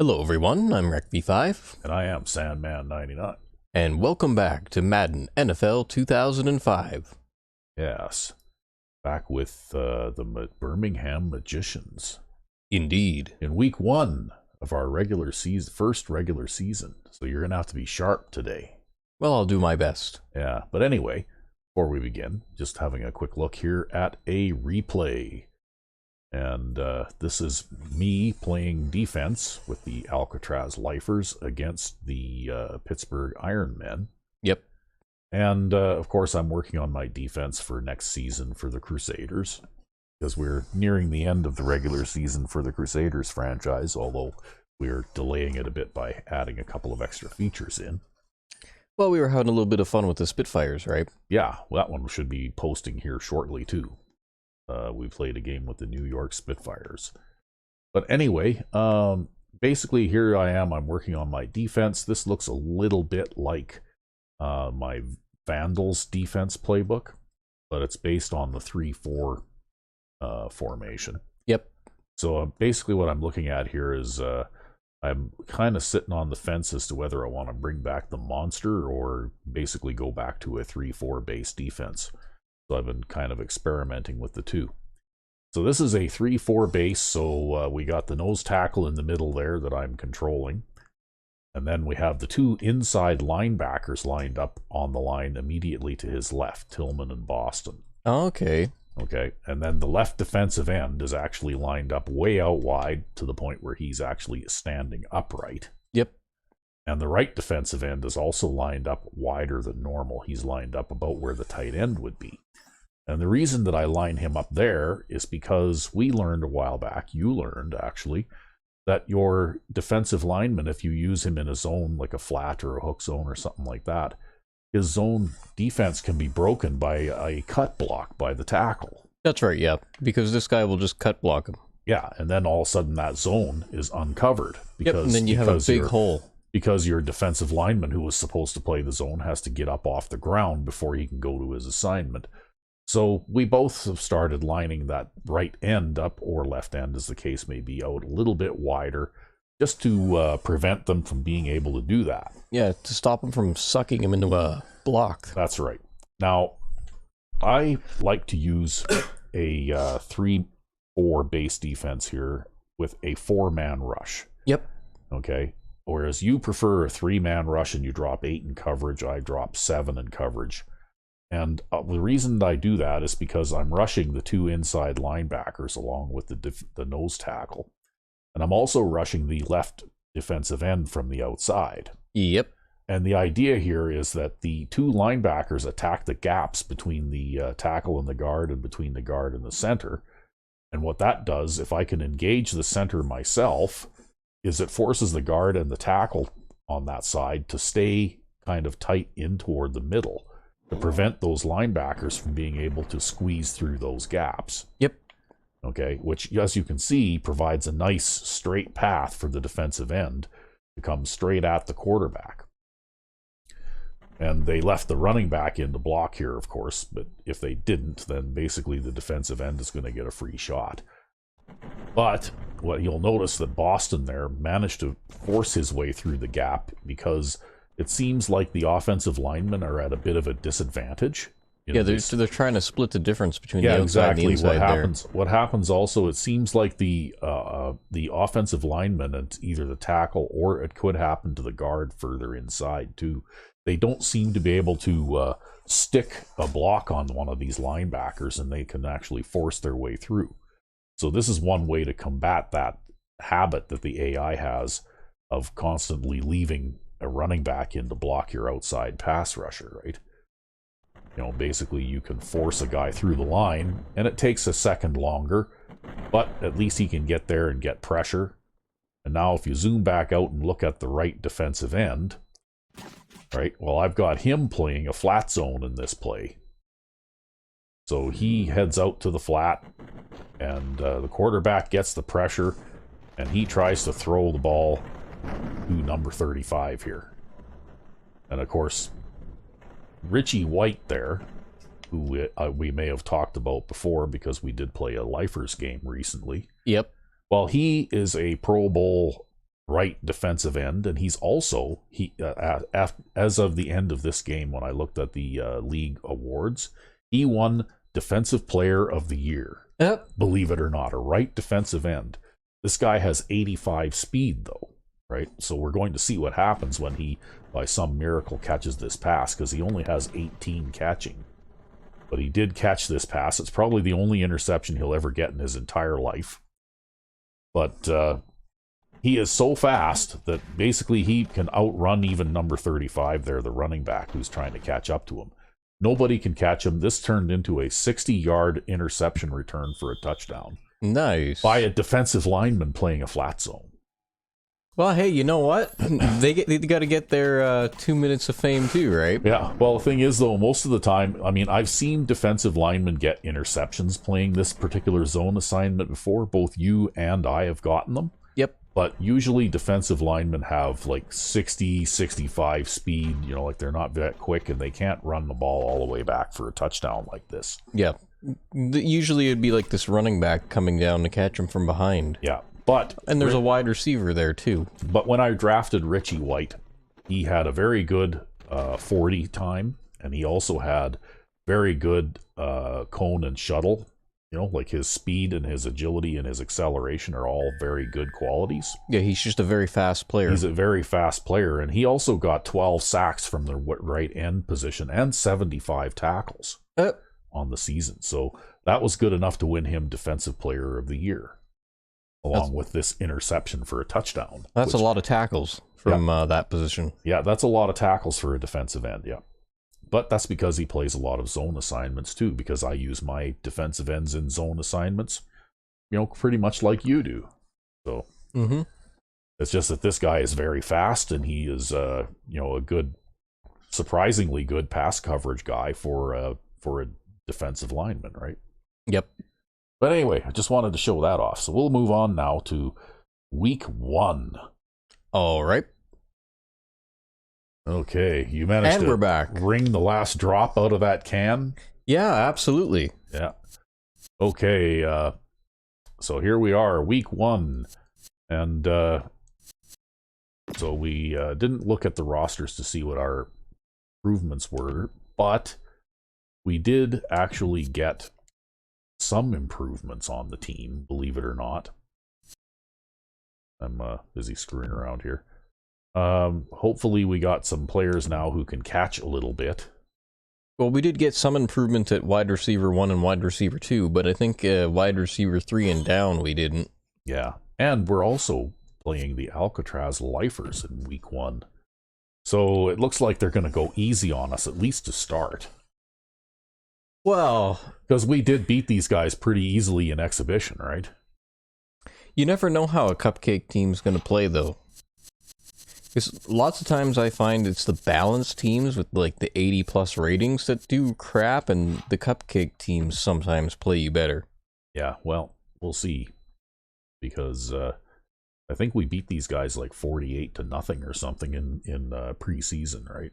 Hello everyone, I'm RecV5, And I am Sandman99. and welcome back to Madden NFL 2005. Yes. Back with the Birmingham Magicians. Indeed. In week 1 of our first regular season. So you're going to have to be sharp today. Well, I'll do my best. Yeah, but anyway, before we begin, just having a quick look here at a replay. And this is me playing defense with the Alcatraz Lifers against the Pittsburgh Ironmen. Yep. And of course, I'm working on my defense for next season for the Crusaders, because we're nearing the end of the regular season for the Crusaders franchise, although we're delaying it a bit by adding a couple of extra features in. Well, we were having a little bit of fun with the Spitfires, right? Yeah, well, that one should be posting here shortly, too. We played a game with the New York Spitfires. But anyway, basically here I am. I'm working on my defense. This looks a little bit like my Vandals defense playbook, but it's based on the 3-4 formation. Yep. So basically what I'm looking at here is I'm kind of sitting on the fence as to whether I want to bring back the monster or basically go back to a 3-4 base defense. So I've been kind of experimenting with the two. So this is a 3-4 base, so we got the nose tackle in the middle there that I'm controlling. And then we have the two inside linebackers lined up on the line immediately to his left, Tillman and Boston. Okay. Okay, and then the left defensive end is actually lined up way out wide to the point where he's actually standing upright. Yep. And the right defensive end is also lined up wider than normal. He's lined up about where the tight end would be. And the reason that I line him up there is because we learned a while back, you learned actually, that your defensive lineman, if you use him in a zone like a flat or a hook zone or something like that, his zone defense can be broken by a cut block by the tackle. That's right, yeah. Because this guy will just cut block him. Yeah, and then all of a sudden that zone is uncovered. Yep, and then you have a big hole. Because your defensive lineman who was supposed to play the zone has to get up off the ground before he can go to his assignment. So we both have started lining that right end up, or left end as the case may be, out a little bit wider, just to prevent them from being able to do that. Yeah, to stop him from sucking him into a block. That's right. Now, I like to use a 3-4 base defense here with a 4-man rush. Yep. Okay. Whereas you prefer a 3-man rush and you drop 8 in coverage, I drop 7 in coverage. And the reason I do that is because I'm rushing the two inside linebackers along with the nose tackle. And I'm also rushing the left defensive end from the outside. Yep. And the idea here is that the two linebackers attack the gaps between the tackle and the guard and between the guard and the center. And what that does, if I can engage the center myself, is it forces the guard and the tackle on that side to stay kind of tight in toward the middle to prevent those linebackers from being able to squeeze through those gaps. Yep. Okay, which, as you can see, provides a nice straight path for the defensive end to come straight at the quarterback. And they left the running back in to block here, of course, but if they didn't, then basically the defensive end is going to get a free shot. But what you'll notice that Boston there managed to force his way through the gap, because it seems like the offensive linemen are at a bit of a disadvantage. Yeah, they're trying to split the difference between the outside and the inside. What happens also, it seems like the offensive lineman, and either the tackle or it could happen to the guard further inside too, they don't seem to be able to stick a block on one of these linebackers, and they can actually force their way through. So this is one way to combat that habit that the AI has of constantly leaving a running back in to block your outside pass rusher, right? You know, basically you can force a guy through the line, and it takes a second longer, but at least he can get there and get pressure. And now if you zoom back out and look at the right defensive end, right, well, I've got him playing a flat zone in this play. So he heads out to the flat, and the quarterback gets the pressure, and he tries to throw the ball to number 35 here. And of course, Richie White there, who we may have talked about before because we did play a Lifers game recently. Yep. Well, he is a Pro Bowl right defensive end, and he's also as of the end of this game, when I looked at the league awards, he won Defensive Player of the Year. Yep. Believe it or not, a right defensive end. This guy has 85 speed, though, right? So we're going to see what happens when he, by some miracle, catches this pass, because he only has 18 catching. But he did catch this pass. It's probably the only interception he'll ever get in his entire life. But he is so fast that basically he can outrun even number 35 there, the running back, who's trying to catch up to him. Nobody can catch him. This turned into a 60-yard interception return for a touchdown. Nice. By a defensive lineman playing a flat zone. Well, hey, you know what? They got to get their 2 minutes of fame too, right? Yeah. Well, the thing is, though, most of the time, I mean, I've seen defensive linemen get interceptions playing this particular zone assignment before. Both you and I have gotten them. Yep. But usually defensive linemen have like 60, 65 speed, like they're not that quick, and they can't run the ball all the way back for a touchdown like this. Yeah. Usually it'd be like this running back coming down to catch him from behind. Yeah. And there's a wide receiver there too. But when I drafted Richie White, he had a very good 40 time, and he also had very good cone and shuttle. Like his speed and his agility and his acceleration are all very good qualities. Yeah, he's just a very fast player. He's a very fast player, and he also got 12 sacks from the right end position and 75 tackles on the season. So that was good enough to win him Defensive Player of the Year, along with this interception for a touchdown. That's a lot of tackles from that position. Yeah, that's a lot of tackles for a defensive end, yeah. But that's because he plays a lot of zone assignments too, because I use my defensive ends in zone assignments, pretty much like you do. So It's just that this guy is very fast, and he is, a good, surprisingly good pass coverage guy for a defensive lineman, right? Yep. But anyway, I just wanted to show that off. So we'll move on now to week 1. All right. Okay, you managed and to we're back. Wring the last drop out of that can? Yeah, absolutely. Yeah. Okay, so here we are, week 1. And so we didn't look at the rosters to see what our improvements were, but we did actually get some improvements on the team, believe it or not. I'm busy screwing around here. Hopefully we got some players now who can catch a little bit. Well, we did get some improvement at wide receiver 1 and wide receiver 2, but I think wide receiver 3 and down we didn't. Yeah, and we're also playing the Alcatraz Lifers in week 1. So it looks like they're going to go easy on us, at least to start. Well, because we did beat these guys pretty easily in exhibition, right? You never know how a cupcake team's going to play, though. Because lots of times I find it's the balanced teams with like the 80+ ratings that do crap, and the cupcake teams sometimes play you better. Yeah, well, we'll see. Because I think we beat these guys like 48-0 or something in preseason, right?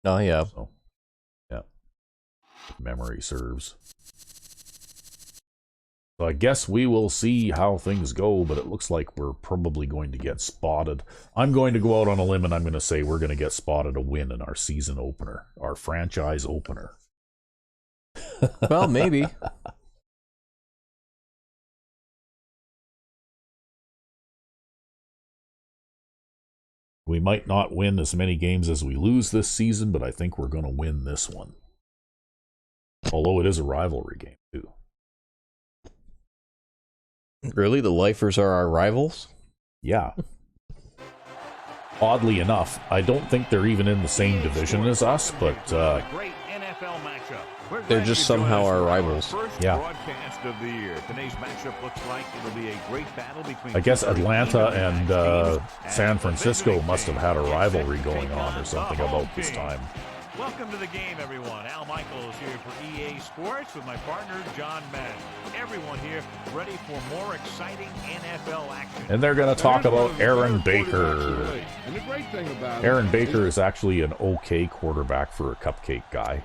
Oh, yeah. So, yeah. If memory serves. So I guess we will see how things go, but it looks like we're probably going to get spotted. I'm going to go out on a limb and I'm going to say we're going to get spotted a win in our season opener, our franchise opener. Well, maybe. We might not win as many games as we lose this season, but I think we're going to win this one. Although it is a rivalry game, too. Really? The Lifers are our rivals? Yeah. Oddly enough, I don't think they're even in the same division as us, but they're just somehow our rivals. Yeah. I guess Atlanta and San Francisco must have had a rivalry going on or something about this time. Welcome to the game, everyone. Al Michaels here for EA Sports with my partner, John Madden. Everyone here ready for more exciting NFL action. And they're going to talk about Aaron Baker. And the great thing about Aaron Baker is actually an okay quarterback for a cupcake guy.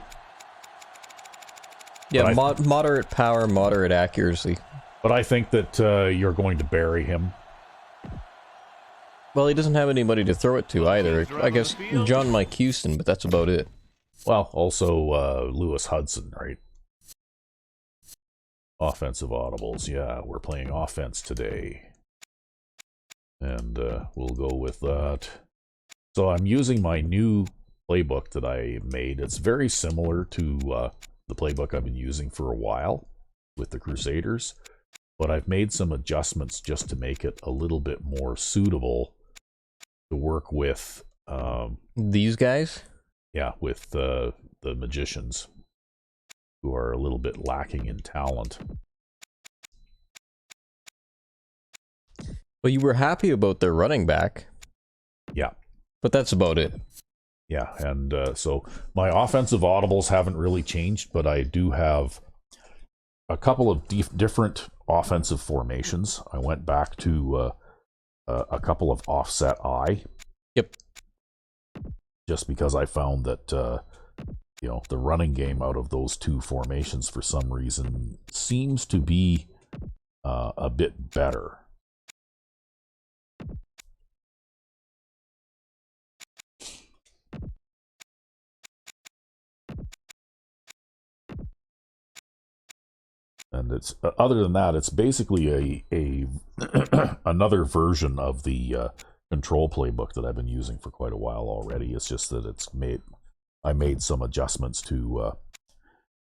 Yeah, moderate power, moderate accuracy. But I think that you're going to bury him. Well, he doesn't have anybody to throw it to either. I guess John Mike Houston, but that's about it. Well, also Lewis Hudson, right? Offensive audibles. Yeah, we're playing offense today. And we'll go with that. So I'm using my new playbook that I made. It's very similar to the playbook I've been using for a while with the Crusaders. But I've made some adjustments just to make it a little bit more suitable to work with. These guys? Yeah, with the magicians, who are a little bit lacking in talent. Well, you were happy about their running back. Yeah. But that's about it. Yeah, and so my offensive audibles haven't really changed, but I do have a couple of different offensive formations. I went back to a couple of offset I. Yep. Just because I found that the running game out of those two formations for some reason seems to be a bit better. And it's other than that, it's basically a another version of the control playbook that I've been using for quite a while already. It's just that I made some adjustments to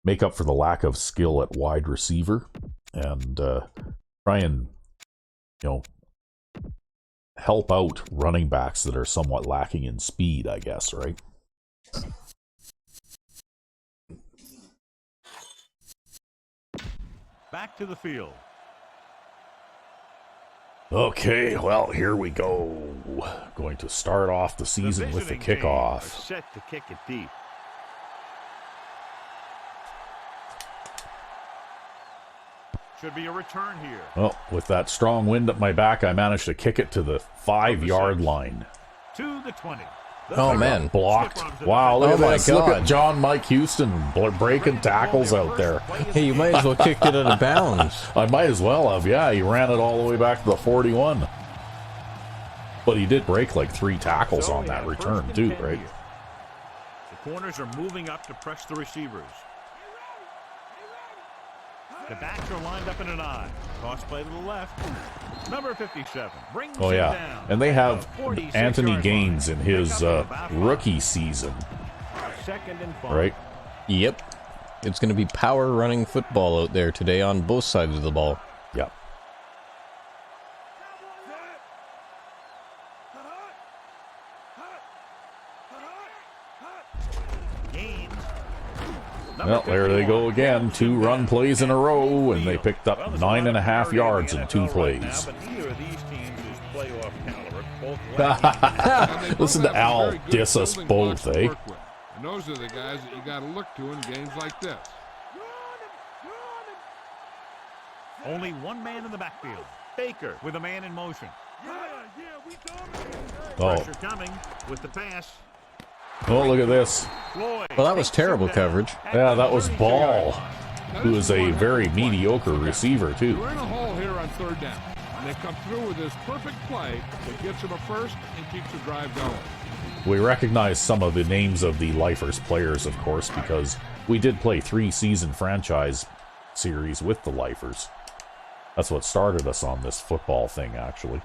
make up for the lack of skill at wide receiver and try and help out running backs that are somewhat lacking in speed, I guess, right? Back to the field. Okay, well, here we go. Going to start off the season with the kickoff. Set to kick it deep. Should be a return here. Well, with that strong wind at my back, I managed to kick it to the 5-yard line. To the 20. Oh, man. Blocked. Wow, look at my this. Look God. at John Mike Houston breaking tackles out there. Hey, you might as well kick it out of bounds. I might as well have. Yeah, he ran it all the way back to the 41. But he did break like 3 tackles on that return too, right? The corners are moving up to press the receivers. The backs are lined up in an I. Cross play to the left. Number 57 brings Oh him yeah, down. and they have 46 Anthony yard Gaines line. in his Pick up about 5. rookie season, Second and 5. right? Yep. It's going to be power running football out there today on both sides of the ball. Yeah. Gaines. Well, there they go again. 2 run plays in a row, and they picked up 9.5 yards in 2 plays. Listen to Al diss us both, eh? And those are the guys that you got to look to in games like this. Only one man in the backfield. Baker with a man in motion. Oh, Pressure coming with the pass. oh, look at this. Floyd. Well, that was terrible coverage. Yeah, that was Ball, who is a very mediocre receiver, too. We're in a hole here on 3rd down. And they come through with this perfect play that gets them a first and keeps the drive going. We recognize some of the names of the Lifers players, of course, because we did play 3-season franchise series with the Lifers. That's what started us on this football thing, actually.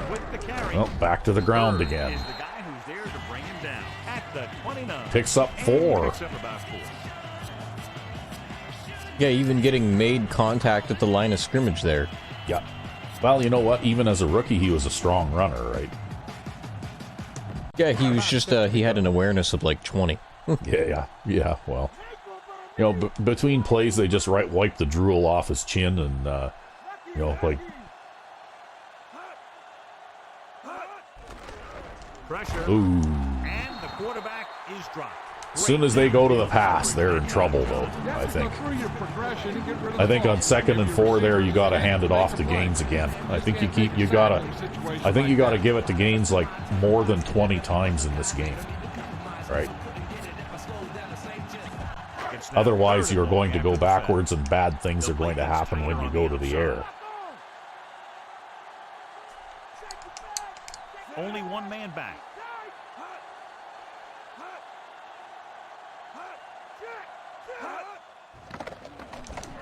With the carry. Well, back to the ground again. Is the guy who's there to bring him down at the 29. Picks up And 4. picks up about 4. Yeah, even getting made contact at the line of scrimmage there. Yeah. Well, you know what? Even as a rookie, he was a strong runner, right? Yeah, he was just, he had an awareness of like 20. Yeah. Well, you know, between plays, they just wipe the drool off his chin and, like... Pressure. Ooh. And the quarterback is dropped. As soon as they go to the pass, they're in trouble, though, I think. I think on 2nd and 4 there, you got to hand it off to Gaines again. I think you gotta give it to Gaines like more than 20 times in this game. Right. Second snap. Otherwise, Third you're and going long to go after the sack. backwards and bad things are going to happen when you go to the air. Only one man back.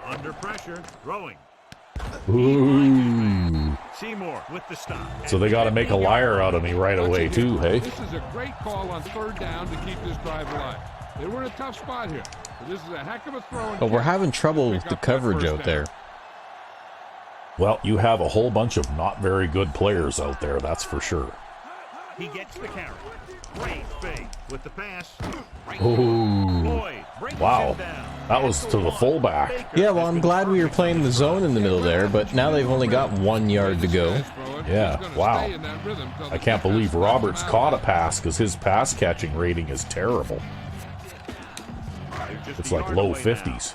Under pressure, throwing. Ooh. Seymour with the stop. So they got to make a liar out of me right away, too, hey? This is a great call on third down to keep this drive alive. They were in a tough spot here, but this is a heck of a throw. But we're having trouble with the coverage out there. Well, you have a whole bunch of not very good players out there, that's for sure. He gets the carry. Great fake with the pass. Ooh. Boyd brings Wow. him down. That was to the fullback. Yeah, well, I'm glad we were playing the zone in the middle there, but now they've only got 1 yard to go. Yeah, wow. I can't believe Roberts caught a pass because his pass catching rating is terrible. It's like low 50s.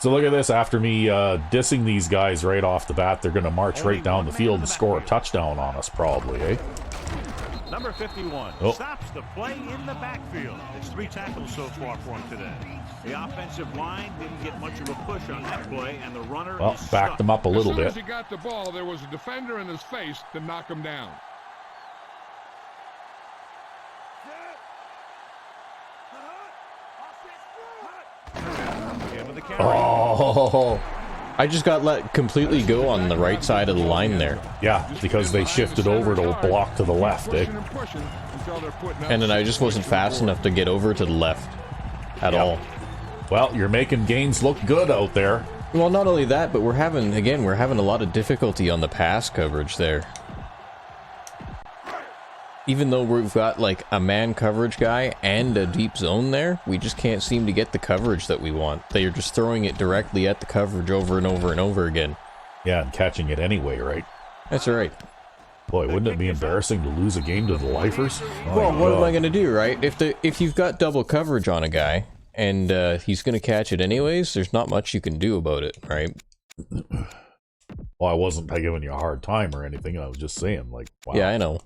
So look at this. After me dissing these guys right off the bat, they're going to march right down the field and score a touchdown on us probably, eh? Number 51 stops the play in the backfield. It's 3 tackles so far for him today. The offensive line didn't get much of a push on that play, and the runner is Backed stuck. them up a little As soon bit. as he got the ball, there was a defender in his face to knock him down. Again with the carry. Oh, I just got let completely go on the right side of the line there. yeah, because they shifted over to block to the left, eh? And then I just wasn't fast enough to get over to the left at all. Well, you're making gains look good out there. Well, not only that, but we're having a lot of difficulty on the pass coverage there. Even though we've got like a man coverage guy and a deep zone there, we just can't seem to get the coverage that we want. They are just throwing it directly at the coverage over and over and over again. Yeah, and catching it anyway, right? That's right. Boy, wouldn't it be embarrassing to lose a game to the Lifers? Well, what am I going to do, right? If you've got double coverage on a guy and he's going to catch it anyways, there's not much you can do about it, right? Well, I wasn't giving you a hard time or anything. I was just saying, like, wow. Yeah, I know.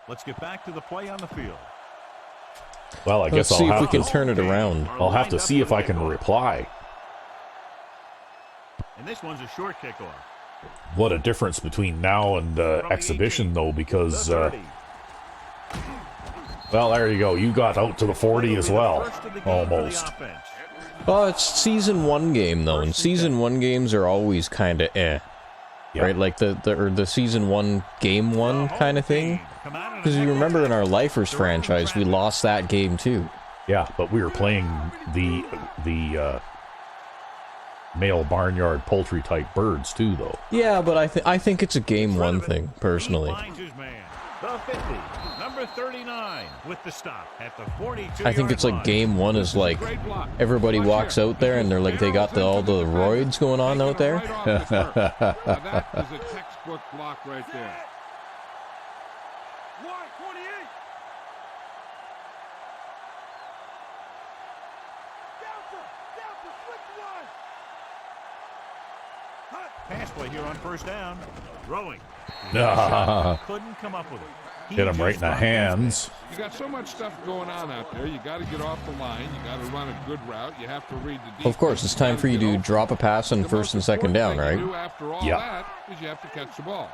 Let's get back to the play on the field. Well, I guess Let's see I'll if we have can to. turn it around. I'll have to see if I can reply. And this one's a short kickoff. What a difference between now and exhibition, though, because well, there you go. You got out to the 40 as well, almost. Well, it's season 1 game though, and season 1 games are always kind of Yeah. right? Like the season 1 game 1 kind of thing. Because you remember in our Lifers franchise, we lost that game too. Yeah, but we were playing the male barnyard poultry type birds too, though. Yeah, but I think it's a game 1 thing personally. The 50, number 39 with the stop at the 42. I think it's like game 1 is like everybody walks out there and they're like they got all the roids going on out there. That is a textbook block right there. Pass play here on first down. Throwing. Couldn't come up with it. Hit him right in the hands. You got so much stuff going on out there. You got to get off the line. You got to run a good route. You have to read the defense. Of course, it's time for you to drop a pass on first and second down, right? After all Yeah. that is you have to catch the ball.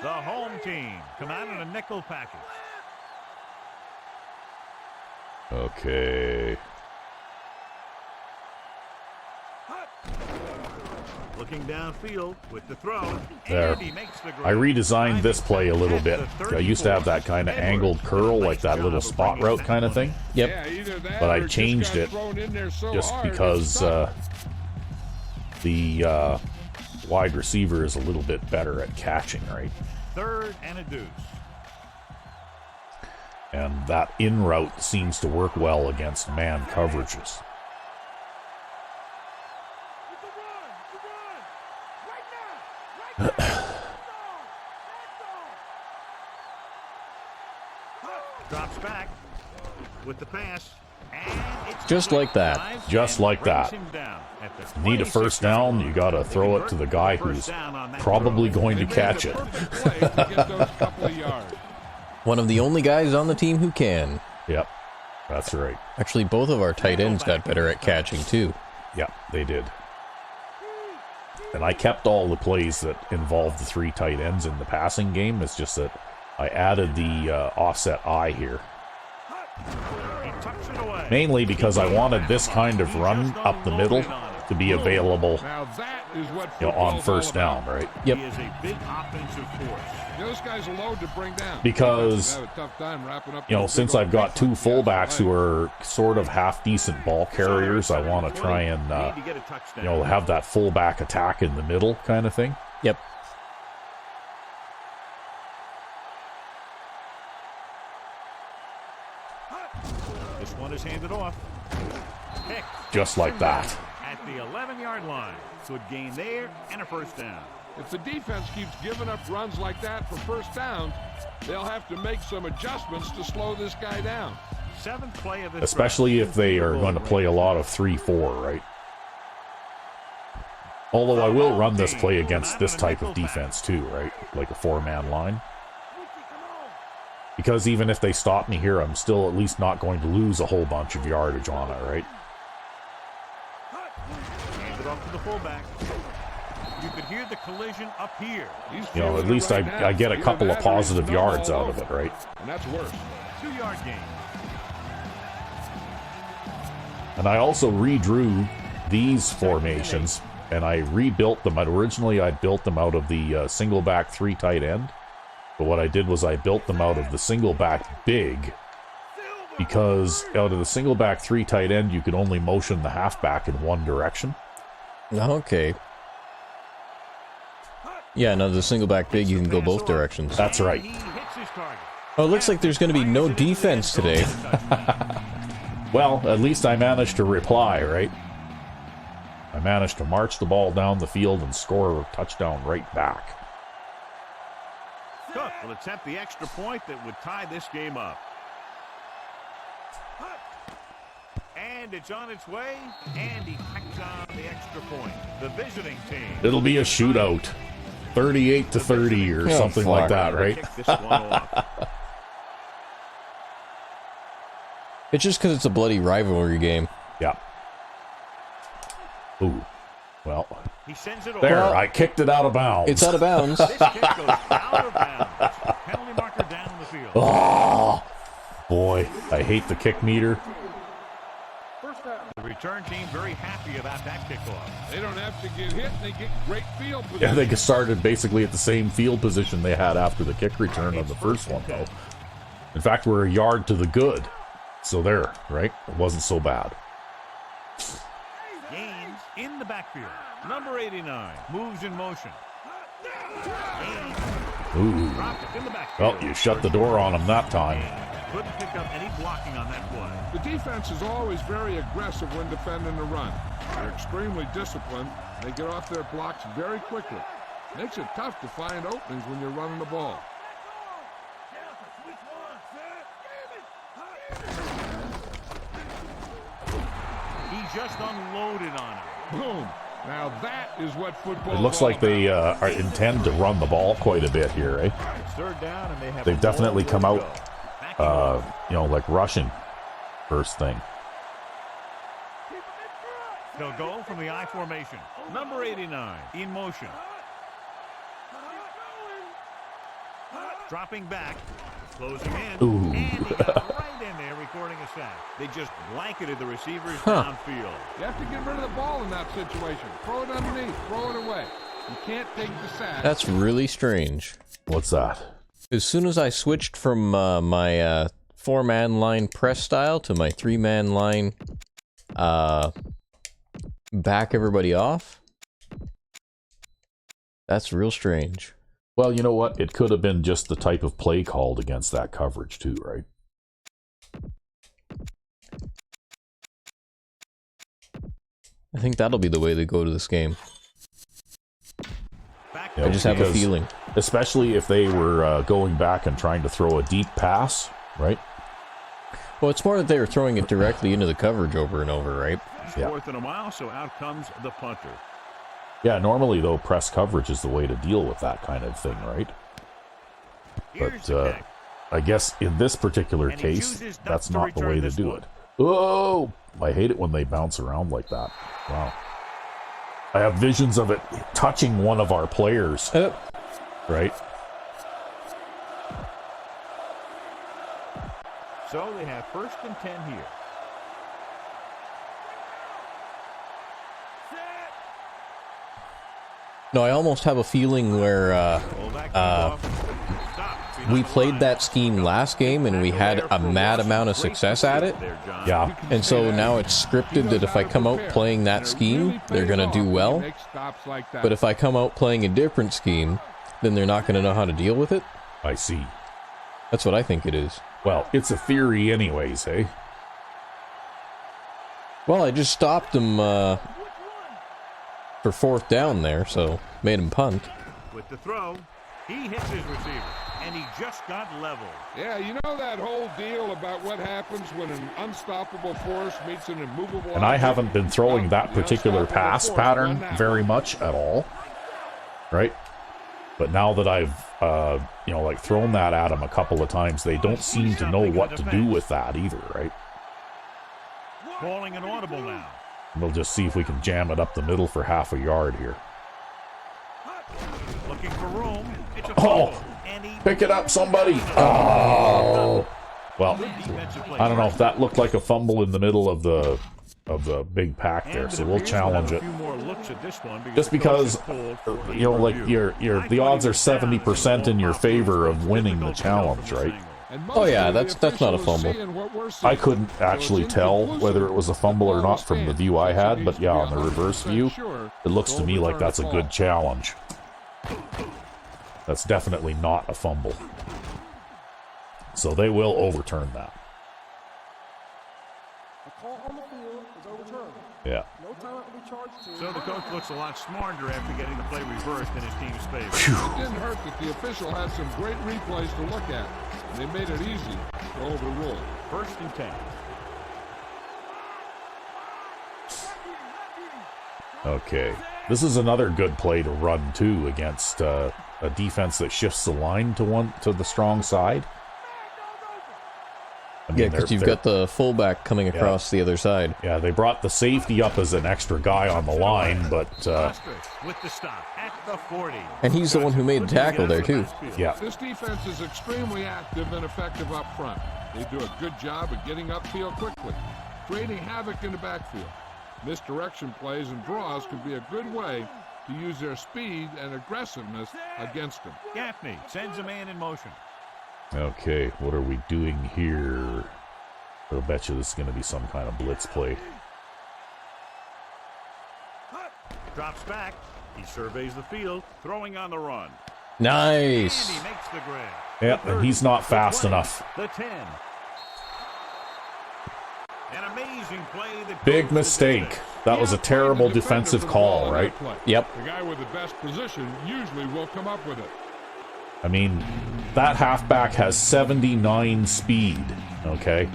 The home team come out in a nickel package. Okay. Looking downfield with the throw. There. And he makes the I redesigned this play a little bit. I used to have that kind of angled curl, like that little spot route kind of thing. Yep. Yeah, either that But I or just changed got it thrown in there so just hard, because it's the wide receiver is a little bit better at catching, right? Third and a deuce. And that in route seems to work well against man coverages. Drops back with the pass. Just like that. Just like that. Need a first down, you got to throw it to the guy who's probably going to catch it. One of the only guys on the team who can. Yep, that's right. Actually, both of our tight ends got better at catching, too. Yeah, they did. And I kept all the plays that involved the 3 tight ends in the passing game. It's just that I added the offset I here. Mainly because I wanted this kind of run up the middle to be available, on first down, right? Yep. Because, since I've got 2 fullbacks who are sort of half-decent ball carriers, I want to try and, have that fullback attack in the middle kind of thing. Yep. This one is handed off. Just like that. At the 11-yard line. Good gain there and a first down. If the defense keeps giving up runs like that for first down, they'll have to make some adjustments to slow this guy down. 7th play of this especially if they are going to play a lot of 3-4, right? Although I will run this play against this type of defense too, right? Like a 4-man line. Because even if they stop me here, I'm still at least not going to lose a whole bunch of yardage on it, right? Hand it off to the fullback. You could hear the collision up here. At least I get a couple of positive yards out of it, right? And that's worse. 2-yard gain. And I also redrew these formations, and I rebuilt them. Originally, I built them out of the single back 3 tight end. But what I did was I built them out of the single back big, because out of the single back 3 tight end, you could only motion the halfback in one direction. Okay. Yeah, no, the single back big, you can go both directions. That's right. Oh, it looks like there's going to be no defense today. Well, at least I managed to reply, right? I managed to march the ball down the field and score a touchdown right back. Cook will attempt the extra point that would tie this game up. And it's on its way, and he tacks on the extra point. The visiting team. It'll be a shootout. 38-30 or something like that, right? It's just because it's a bloody rivalry game. Yeah. Ooh. Well. He sends it over. There, I kicked it out of bounds. It's out of bounds. This kick goes out of bounds. Penalty marker down the field. Oh, boy. I hate the kick meter. The return team very happy about that kickoff. They don't have to get hit, they get great field position. Yeah, they started basically at the same field position they had after the kick return on the first one, though. In fact, we're a yard to the good. So there, right? It wasn't so bad. Gaines in the backfield. Number 89 moves in motion. Ooh. Dropped it in the backfield. Well, you shut the door on him that time. Couldn't pick up any blocking on that play. The defense is always very aggressive when defending the run. They're extremely disciplined. They get off their blocks very quickly. Makes it tough to find openings when you're running the ball. He just unloaded on him. Boom. Now that is what football It looks like they intend to run the ball quite a bit here, eh? It's third down, and they have They've definitely come out, like rushing first thing. They'll go from the I formation. Number 89 in motion. Dropping back, closing in, Ooh. and he got right in there recording a sack. They just blanketed the receivers downfield. You have to get rid of the ball in that situation. Throw it underneath, throw it away. You can't take the sack. That's really strange. What's that? As soon as I switched from my 4-man line press style to my 3-man line back everybody off, that's real strange. Well, you know what? It could have been just the type of play called against that coverage too, right? I think that'll be the way they go to this game. Yeah, I just have a feeling. Especially if they were going back and trying to throw a deep pass, right? Well, it's more that they were throwing it directly into the coverage over and over, right? It's Yeah. 4th and a mile, so out comes the punter. Yeah, normally, though, press coverage is the way to deal with that kind of thing, right? Here's But the kick. I guess in this particular And he case, chooses not that's to not the return way to this do one. it. Oh, I hate it when they bounce around like that. Wow. I have visions of it touching one of our players, right? So they have 1st and 10 here. No, I almost have a feeling where Fullback kickoff. Stop. we played that scheme last game and we had a mad amount of success at it. Yeah. And so now it's scripted that if I come out playing that scheme, they're going to do well. But if I come out playing a different scheme, then they're not going to know how to deal with it. I see. That's what I think it is. Well, it's a theory anyways, hey? Well, I just stopped them for 4th down there, so made him punt. With the throw, he hits his receiver, and he just got leveled. Yeah, you know that whole deal about what happens when an unstoppable force meets an immovable And I object? haven't been throwing Well, that the particular unstoppable pass force pattern won that very one. much at all, right? But now that I've, like thrown that at them a couple of times, they don't seem to know what to do with that either, right? Calling an audible now. We'll just see if we can jam it up the middle for half a yard here. Looking for room. It's a Oh, fumble, and he pick it up, somebody! Oh, well, defensive play. I don't know if that looked like a fumble in the middle of the big pack there, And so it we'll appears challenge we'll it. have a few more looks at this one Just the coach because, is pulled for a like review. the odds are 70% in your favor of winning the challenge, right? Oh, yeah, that's not a fumble. I couldn't actually tell whether it was a fumble or not from the view I had, but yeah, on the reverse view, it looks to me like that's a good challenge. That's definitely not a fumble. So they will overturn that. Yeah. So the coach looks a lot smarter after getting the play reversed in his team's favor. It didn't hurt that the official had some great replays to look at. And they made it easy to overrule. 1st and 10. Okay. This is another good play to run too against a defense that shifts the line to the strong side. I mean, Yeah, because you've got the fullback coming across the other side. Yeah, they brought the safety up as an extra guy on the line, but With the stop at the 40. And he's the one who made the tackle there, too. yeah. This defense is extremely active and effective up front. They do a good job of getting upfield quickly, creating havoc in the backfield. Misdirection plays and draws could be a good way to use their speed and aggressiveness against them. Gaffney sends a man in motion. Okay, what are we doing here? I'll bet you this is going to be some kind of blitz play. Drops back. He surveys the field, throwing on the run. Nice. And he makes the grab. Yeah, The and he's not 30, fast the 20, enough. The 10. An amazing play that Big goes to mistake. defense. That was a terrible The defender defensive for the call, ball on right? that play. Yep. The guy with the best position usually will come up with it. I mean, that halfback has 79 speed, okay?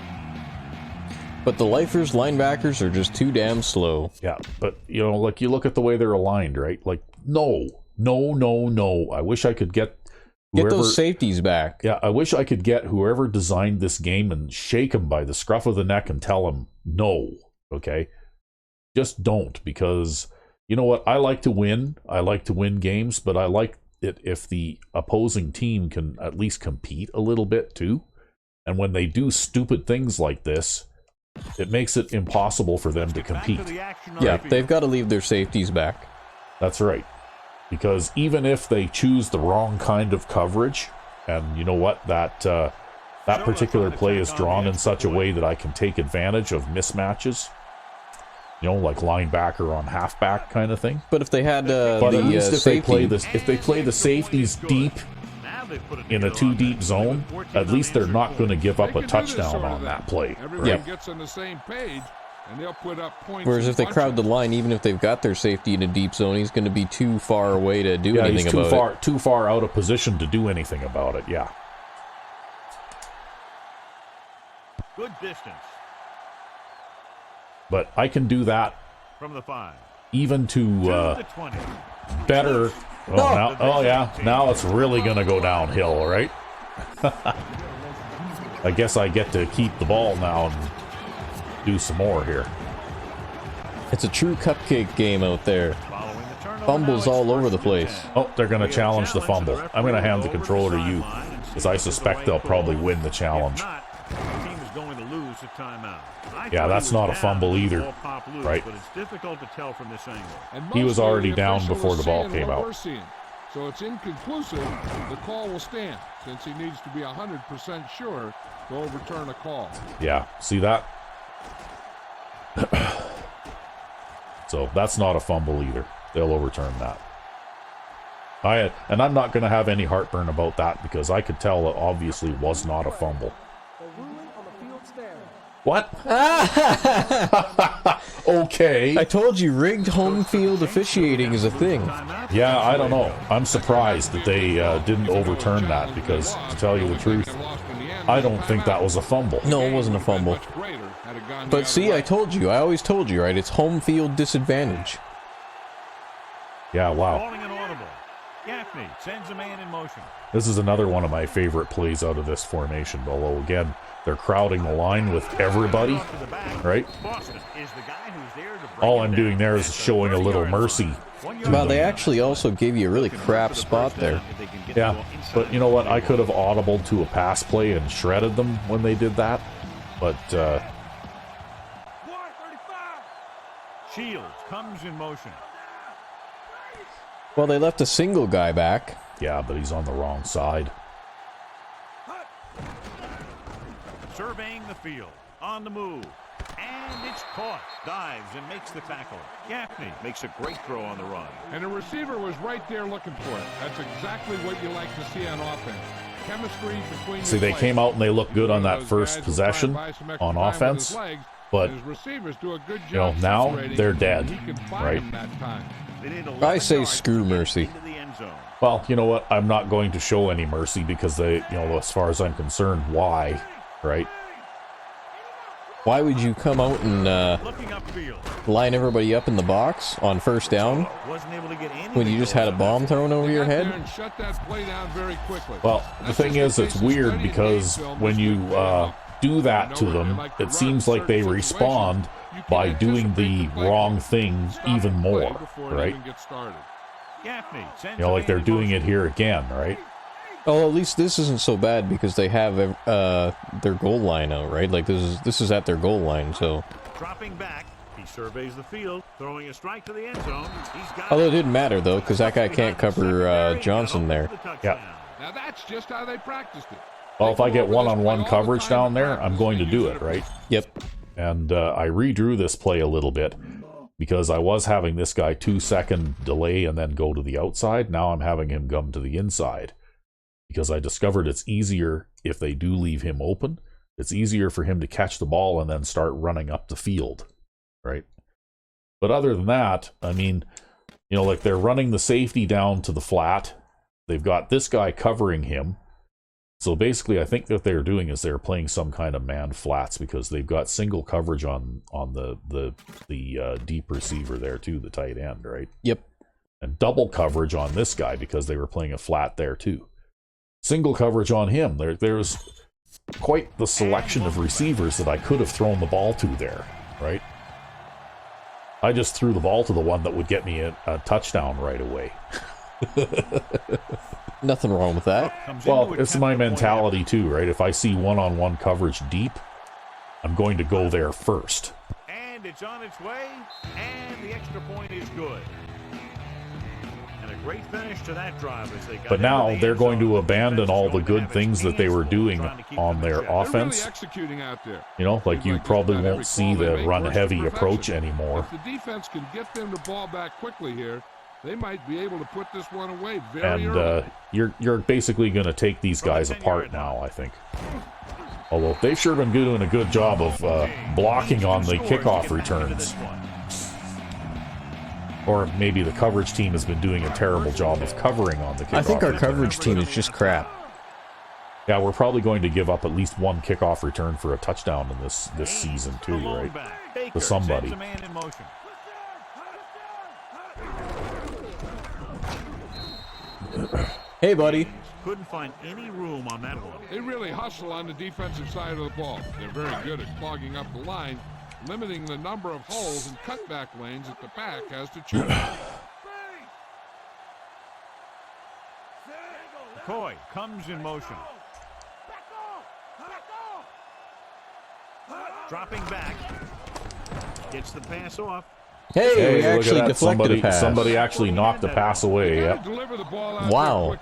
But the Lifers linebackers are just too damn slow. Yeah, but, like, you look at the way they're aligned, right? Like, no. I wish I could get Get whoever... those safeties back. Yeah, I wish I could get whoever designed this game and shake him by the scruff of the neck and tell him no, okay? Just don't, because you know what? I like to win. I like to win games, but I like it if the opposing team can at least compete a little bit too. And when they do stupid things like this, it makes it impossible for them to Back to compete. the action on Yeah, the field. they've got to leave their safeties back. That's right. Because even if they choose the wrong kind of coverage, and you know what, that particular play is drawn in such a way that I can take advantage of mismatches, like linebacker on halfback kind of thing. But if they had But at least if they play safety, if they play the safeties deep Now they put it in a together too on deep that zone, 14 at least they're not going to give They up a can do this touchdown sort of on thing. that play. Everyone Yep. gets on the same page, and they'll put up points. whereas in if they crowd the bunches. line, even if they've got their safety in a deep zone, he's going to be too far away to do Yeah, anything he's about it. too far out of position to do anything about it. Yeah. Good distance. But I can do that From the 5. even to the 20. better. Now it's really going to go downhill, right? I guess I get to keep the ball now and do some more here. It's a true cupcake game out there. Following the turnover, Fumbles now it's all over first the and place. 10. Oh, they're going to We have challenge the fumble. The I'm going to hand the referee will controller to over the you, sideline and see because I if there's a suspect way they'll probably called. win the challenge. If not, the team is going to lose a timeout. I Yeah, thought that's he was not a down fumble when the either, ball popped loose, right? But it's difficult to tell from this angle. And He was mostly already the down official before is the ball seeing came what out. we're seeing. So it's inconclusive. The call will stand, since he needs to be 100% sure to overturn a call. Yeah, see that? So that's not a fumble either. They'll overturn that. And I'm not going to have any heartburn about that, because I could tell it obviously was not a fumble. What? Okay. I told you, rigged home field officiating is a thing. Yeah, I don't know. I'm surprised that they didn't overturn that, because to tell you the truth, I don't think that was a fumble. No, it wasn't a fumble. But see, I told you. I always told you, right? It's home field disadvantage. Yeah, wow. Calling an audible. Gaffney sends a man in motion. This is another one of my favorite plays out of this formation, although again, they're crowding the line with everybody, right? Boston is the guy who's there to break All it I'm down. doing there is At the showing a little 30-yard line. mercy. 1 yard Well, they line. actually also gave you a really crap spot there. If they can get Yeah, the ball inside but you know what? the I could have audibled to a pass play and shredded them when they did that, but Shields comes in motion. Well, they left a single guy back. yeah, but he's on the wrong side. Surveying the field. On the move. And it's caught. Dives and makes the tackle. Gaffney makes a great throw on the run. And the receiver was right there looking for it. That's exactly what you like to see on offense. Chemistry between See, they came out and they looked good on that first possession on offense, but you know, now they're dead, right? They need 11 I say yards screw to get mercy. into the end zone. Well, you know what? I'm not going to show any mercy, because they, you know, as far as I'm concerned, why, right? Why would you come out and Looking upfield. line everybody up in the box on first down Wasn't able to get anything when you just had a going. bomb thrown over your head? And shut that play down very quickly. Well, the thing is, it's weird, because when you do that to them, it seems like they respond by doing the wrong thing even more, right? Gaffney sends You know, a like man they're in doing motion. it here again, right? Oh, at least this isn't so bad because they have their goal line out, right? Like this is at their goal line, so. Dropping back, he surveys the field, throwing a strike to the end zone. He's got Although it didn't matter though, because that guy can't cover Johnson there. Yeah. Now that's just how they practiced it. Well, if I get one-on-one coverage down there, I'm going to do it, right? Yep. And I redrew this play a little bit, because I was having this guy 2-second delay and then go to the outside. Now I'm having him come to the inside, because I discovered it's easier if they do leave him open. It's easier for him to catch the ball and then start running up the field, right? But other than that, I mean, you know, like they're running the safety down to the flat. They've got this guy covering him. So basically, I think what they're doing is they're playing some kind of man flats, because they've got single coverage on the deep receiver there too, the tight end, right? Yep. And double coverage on this guy, because they were playing a flat there too. Single coverage on him. There's quite the selection of receivers that I could have thrown the ball to there, right? I just threw the ball to the one that would get me a touchdown right away. Nothing wrong with that. Well, it's my mentality too, right? If I see one-on-one coverage deep, I'm going to go there first. And it's on its way, and the extra point is good. And a great finish to that drive as they got But now into the they're end going zone. to abandon all the Going to good have its things that they were hands full doing trying to keep on them in their check. offense. They're really executing out there. You know, like you Like probably just about won't every see call they the make run works to heavy perfection. approach anymore. If the defense can get them the ball back quickly here, they might be able to put this one away very And early. you're basically going to take these guys apart now, I think. Although they've sure been doing a good job of blocking on the kickoff returns. Or maybe the coverage team has been doing a terrible job of covering on the kickoff I think our returns. coverage team is just crap. Yeah, we're probably going to give up at least one kickoff return for a touchdown in this season too, right? To somebody. Hey, buddy. Couldn't find any room on that one. They really hustle on the defensive side of the ball. They're very good at clogging up the line, limiting the number of holes and cutback lanes that the back has to choose. McCoy comes in motion. Dropping back. Gets the pass off. Hey, we actually look at that. deflected a pass. Somebody actually knocked the pass away. Yep. Wow.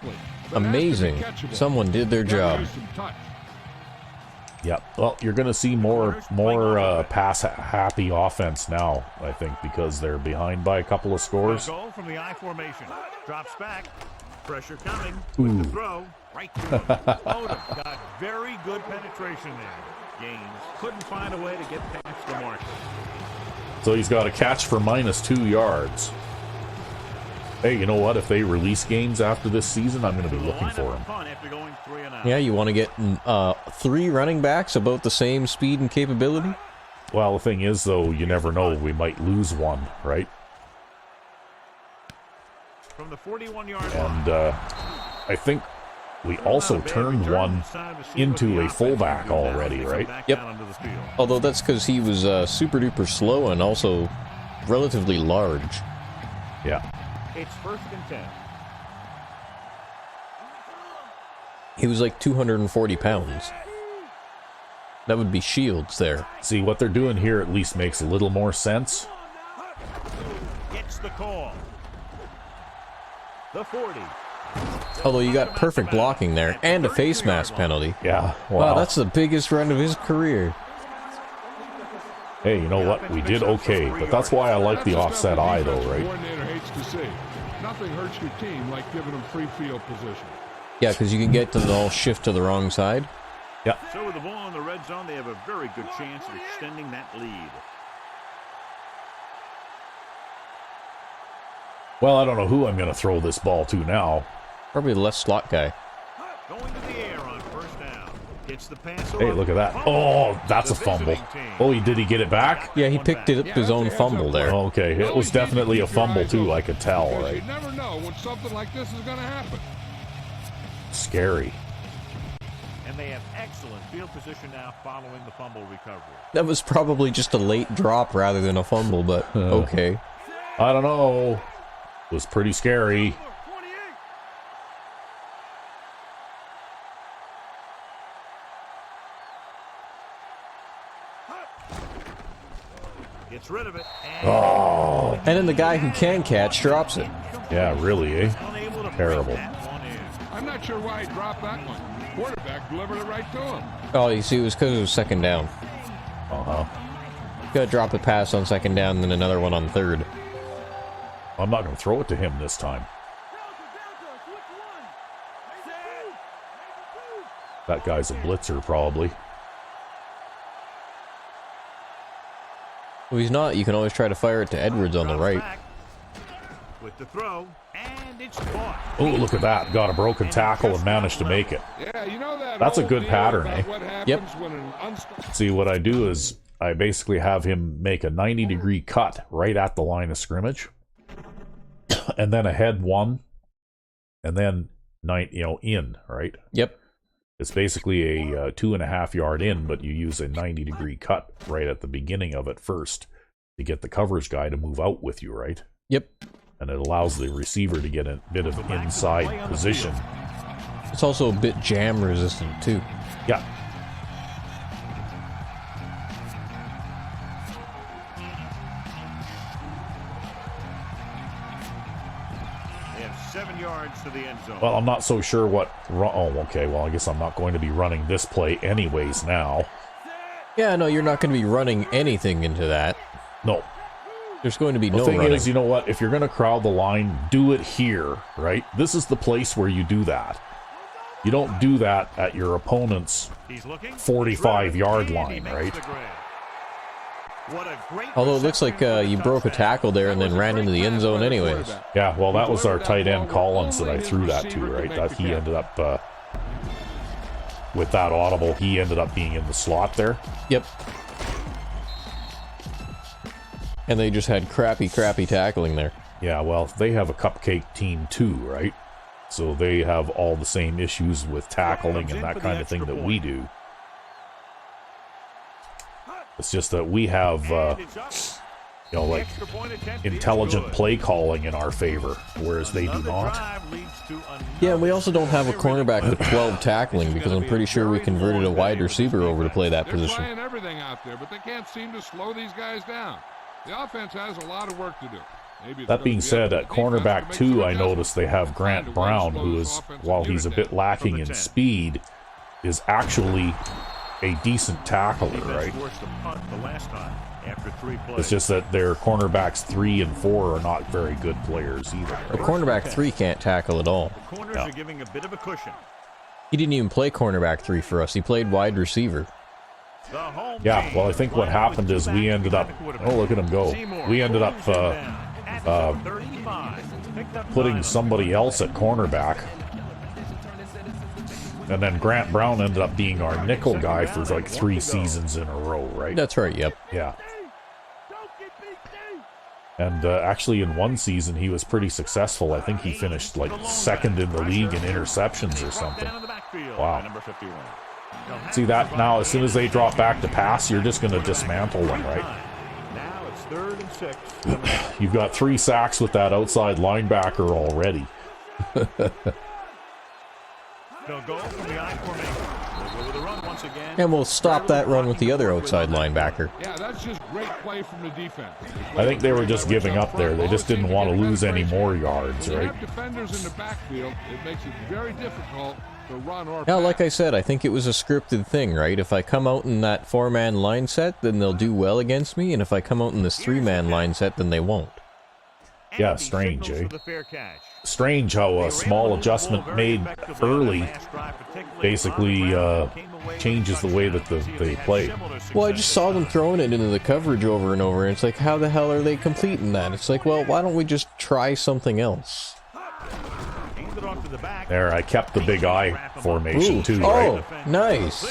Amazing. Someone did their job. Yep. Well, you're going to see more pass-happy offense now, I think, because they're behind by a couple of scores. Goal from the I formation. Drops back. Pressure coming. With the throw. Right to him. Odom got very good penetration there. Gaines couldn't find a way to get past the mark. So he's got a catch for -2 yards. Hey, you know what? If they release Gaines after this season, I'm going to be looking for him. Yeah, you want to get 3 running backs about the same speed and capability? Well, the thing is, though, you never know. We might lose one, right? From the 41-yard and I think we also turned one into a fullback already, right? Yep. Although that's because he was super duper slow and also relatively large. Yeah. It's 1st and 10. He was like 240 pounds. That would be Shields there. See, what they're doing here at least makes a little more sense. Gets the call. The 40. Although you got perfect blocking there and a face mask penalty. Yeah. Wow, that's the biggest run of his career. Hey, you know what? We did okay, but that's why I like the offset eye, though, right? Coordinator hates to see. Nothing hurts your team like giving them free field position. Yeah, because you can get to the whole shift to the wrong side. Yeah. So with the ball in the red zone, they have a very good chance of extending that lead. Well, I don't know who I'm going to throw this ball to now. Probably the left slot guy. Going to the air on 1st down. Gets the pass. Hey, look at that. Oh, that's a fumble. Oh, did he get it back? Yeah, he picked it up his own fumble there. Okay, it was definitely a fumble, too, I could tell, right? You never know when something like this is going to happen. Scary. And they have excellent field position now following the fumble recovery. That was probably just a late drop rather than a fumble, but okay. I don't know. It was pretty scary. Gets rid of it. Oh. And then the guy who can catch drops it. Yeah, really, eh? Terrible. I'm not sure why he dropped that one. Quarterback delivered it right to him. Oh, you see, it was because it was 2nd down. Uh-huh. Got to drop a pass on 2nd down and then another one on 3rd. I'm not going to throw it to him this time. That guy's a blitzer, probably. Well, he's not. You can always try to fire it to Edwards on the right. With the throw, and it's caught. Oh, look at that. Got a broken tackle and managed to make it. Yeah, you know that. That's a good pattern, eh? Yep. See, what I do is I basically have him make a 90-degree cut right at the line of scrimmage. And then a head one. And then, in, right? Yep. It's basically a 2.5 yard in, but you use a 90-degree cut right at the beginning of it first to get the coverage guy to move out with you, right? Yep. And it allows the receiver to get a bit of inside position. It's also a bit jam resistant, too. Yeah. They have 7 yards to the end zone. Well, I'm not so sure what... Oh, okay. Well, I guess I'm not going to be running this play anyways now. Yeah, no, you're not going to be running anything into that. No. There's going to be no running. The thing is, you know what? If you're going to crowd the line, do it here, right? This is the place where you do that. You don't do that at your opponent's 45-yard line, right? Although it looks like you broke a tackle there and then ran into the end zone anyways. Yeah, well, that was our tight end Collins that I threw that to, right? That he ended up with that audible, he ended up being in the slot there. Yep. And they just had crappy tackling there. Yeah, well, they have a cupcake team too, right? So they have all the same issues with tackling and that kind of thing that we do. It's just that we have, you know, like, intelligent play calling in our favor, whereas they do not. Yeah, and we also don't have a cornerback with 12 tackling, because I'm pretty sure we converted a wide receiver over to play that position. They're trying everything out there, but they can't seem to slow these guys down. The offense has a lot of work to do. That being said, at cornerback 2, I noticed they have Grant Brown, who is, while he's a bit lacking in speed, is actually a decent tackler, right? It's just that their cornerbacks 3 and 4 are not very good players either. The cornerback 3 can't tackle at all. The corners are giving a bit of a cushion. He didn't even play cornerback 3 for us. He played wide receiver. Yeah, well, I think what happened is we ended up... Oh, look at him go. We ended up putting somebody else at cornerback. And then Grant Brown ended up being our nickel guy for like 3 seasons in a row, right? That's right, yep. Yeah. And actually in one season he was pretty successful. I think he finished like 2nd in the league in interceptions or something. Wow. See that now, as soon as they drop back to pass, you're just going to dismantle them, right? Now it's 3rd and 6. You've got 3 sacks with that outside linebacker already. They'll go from the I formation. They'll go with a run once again. And we'll stop that run with the other outside linebacker. Yeah, that's just great play from the defense. I think they were just giving up there. They just didn't want to lose any more yards, When you right? have defenders in the backfield, it makes it very difficult to run or Yeah, pass. like I said, I think it was a scripted thing, right? If I come out in that 4-man line set, then they'll do well against me, and if I come out in this 3-man line set, then they won't. Yeah, strange, eh? Strange how a small adjustment made early basically changes the way that they play. Well, I just saw them throwing it into the coverage over and over, and it's like, how the hell are they completing that? It's like, well, why don't we just try something else? There, I kept the big eye formation too, right? Oh, nice.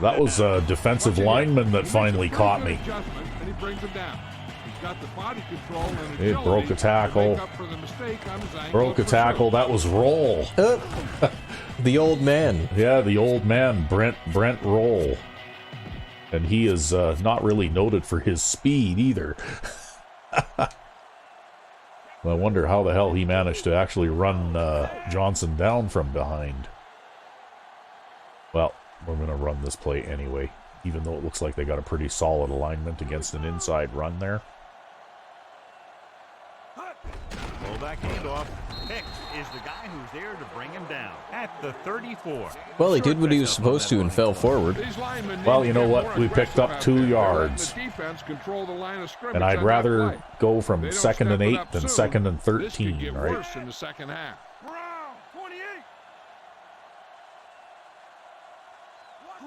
That was a defensive lineman that finally caught me. It broke a tackle. Broke a tackle. That was Roll. The old man. Yeah, the old man, Brent Roll. And he is not really noted for his speed either. I wonder how the hell he managed to actually run Johnson down from behind. Well, we're going to run this play anyway, even though it looks like they got a pretty solid alignment against an inside run there. Fullback handoff. Hicks is the guy who's there to bring him down at the 34. Well, he did what he was supposed to and fell forward. Well, you know what? We picked up 2 yards. And I'd rather go from 2nd and 8 than 2nd and 13, right? In the second half.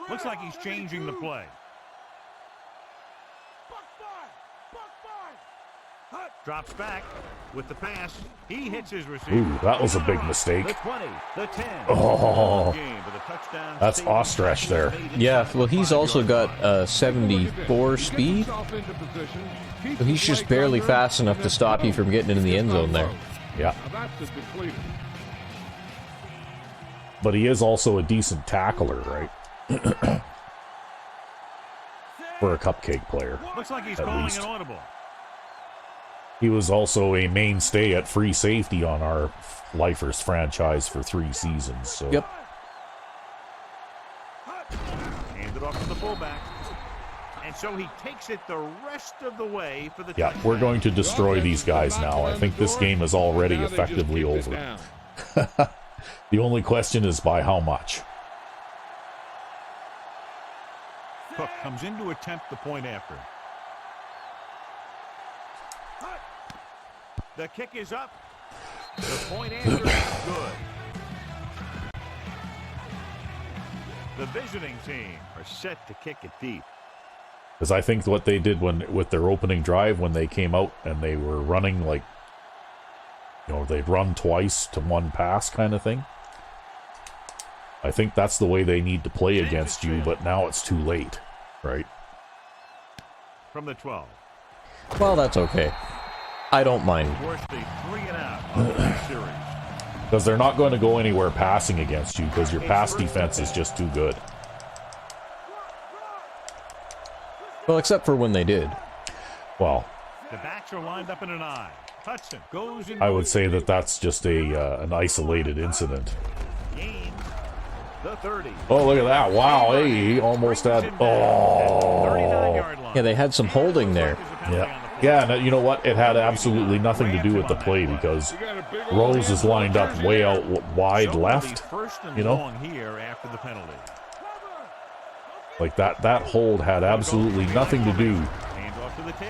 Looks like he's changing the play. Drops back with the pass. He hits his receiver. Ooh, that was a big mistake. The 20, the 10. Oh, that's Ostrich there. Yeah, well, he's also got 74 speed. So he's just barely fast enough to stop you from getting into the end zone there. Yeah. But he is also a decent tackler, right? For a cupcake player. Looks like he's calling an audible. He was also a mainstay at free safety on our Lifers franchise for 3 seasons. So. Yep. Handed off to the fullback. And so he takes it the rest of the way for the Yeah, we're going to destroy these guys now. I think this game is already effectively over. The only question is by how much. Cook comes in to attempt the point after. The kick is up. The point answer is good. The visiting team are set to kick it deep. Because I think what they did with their opening drive when they came out and they were running like, you know, they'd run twice to one pass kind of thing. I think that's the way they need to play against you, but now it's too late, right? From the 12. Well, that's okay. I don't mind. Forced a 3 and out on the series. Because they're not going to go anywhere passing against you because your pass defense is just too good. Well, except for when they did. Well, The backs are lined up in an eye. Hudson goes in. I would say that that's just an isolated incident. Gains the 30. Oh, look at that. Wow, hey, he almost had... Oh. 39-yard line. Yeah, they had some holding there. Yeah. Yeah, and you know what? It had absolutely nothing to do with the play because Rose is lined up way out wide left, you know? Here after the penalty. Like that hold had absolutely nothing to do.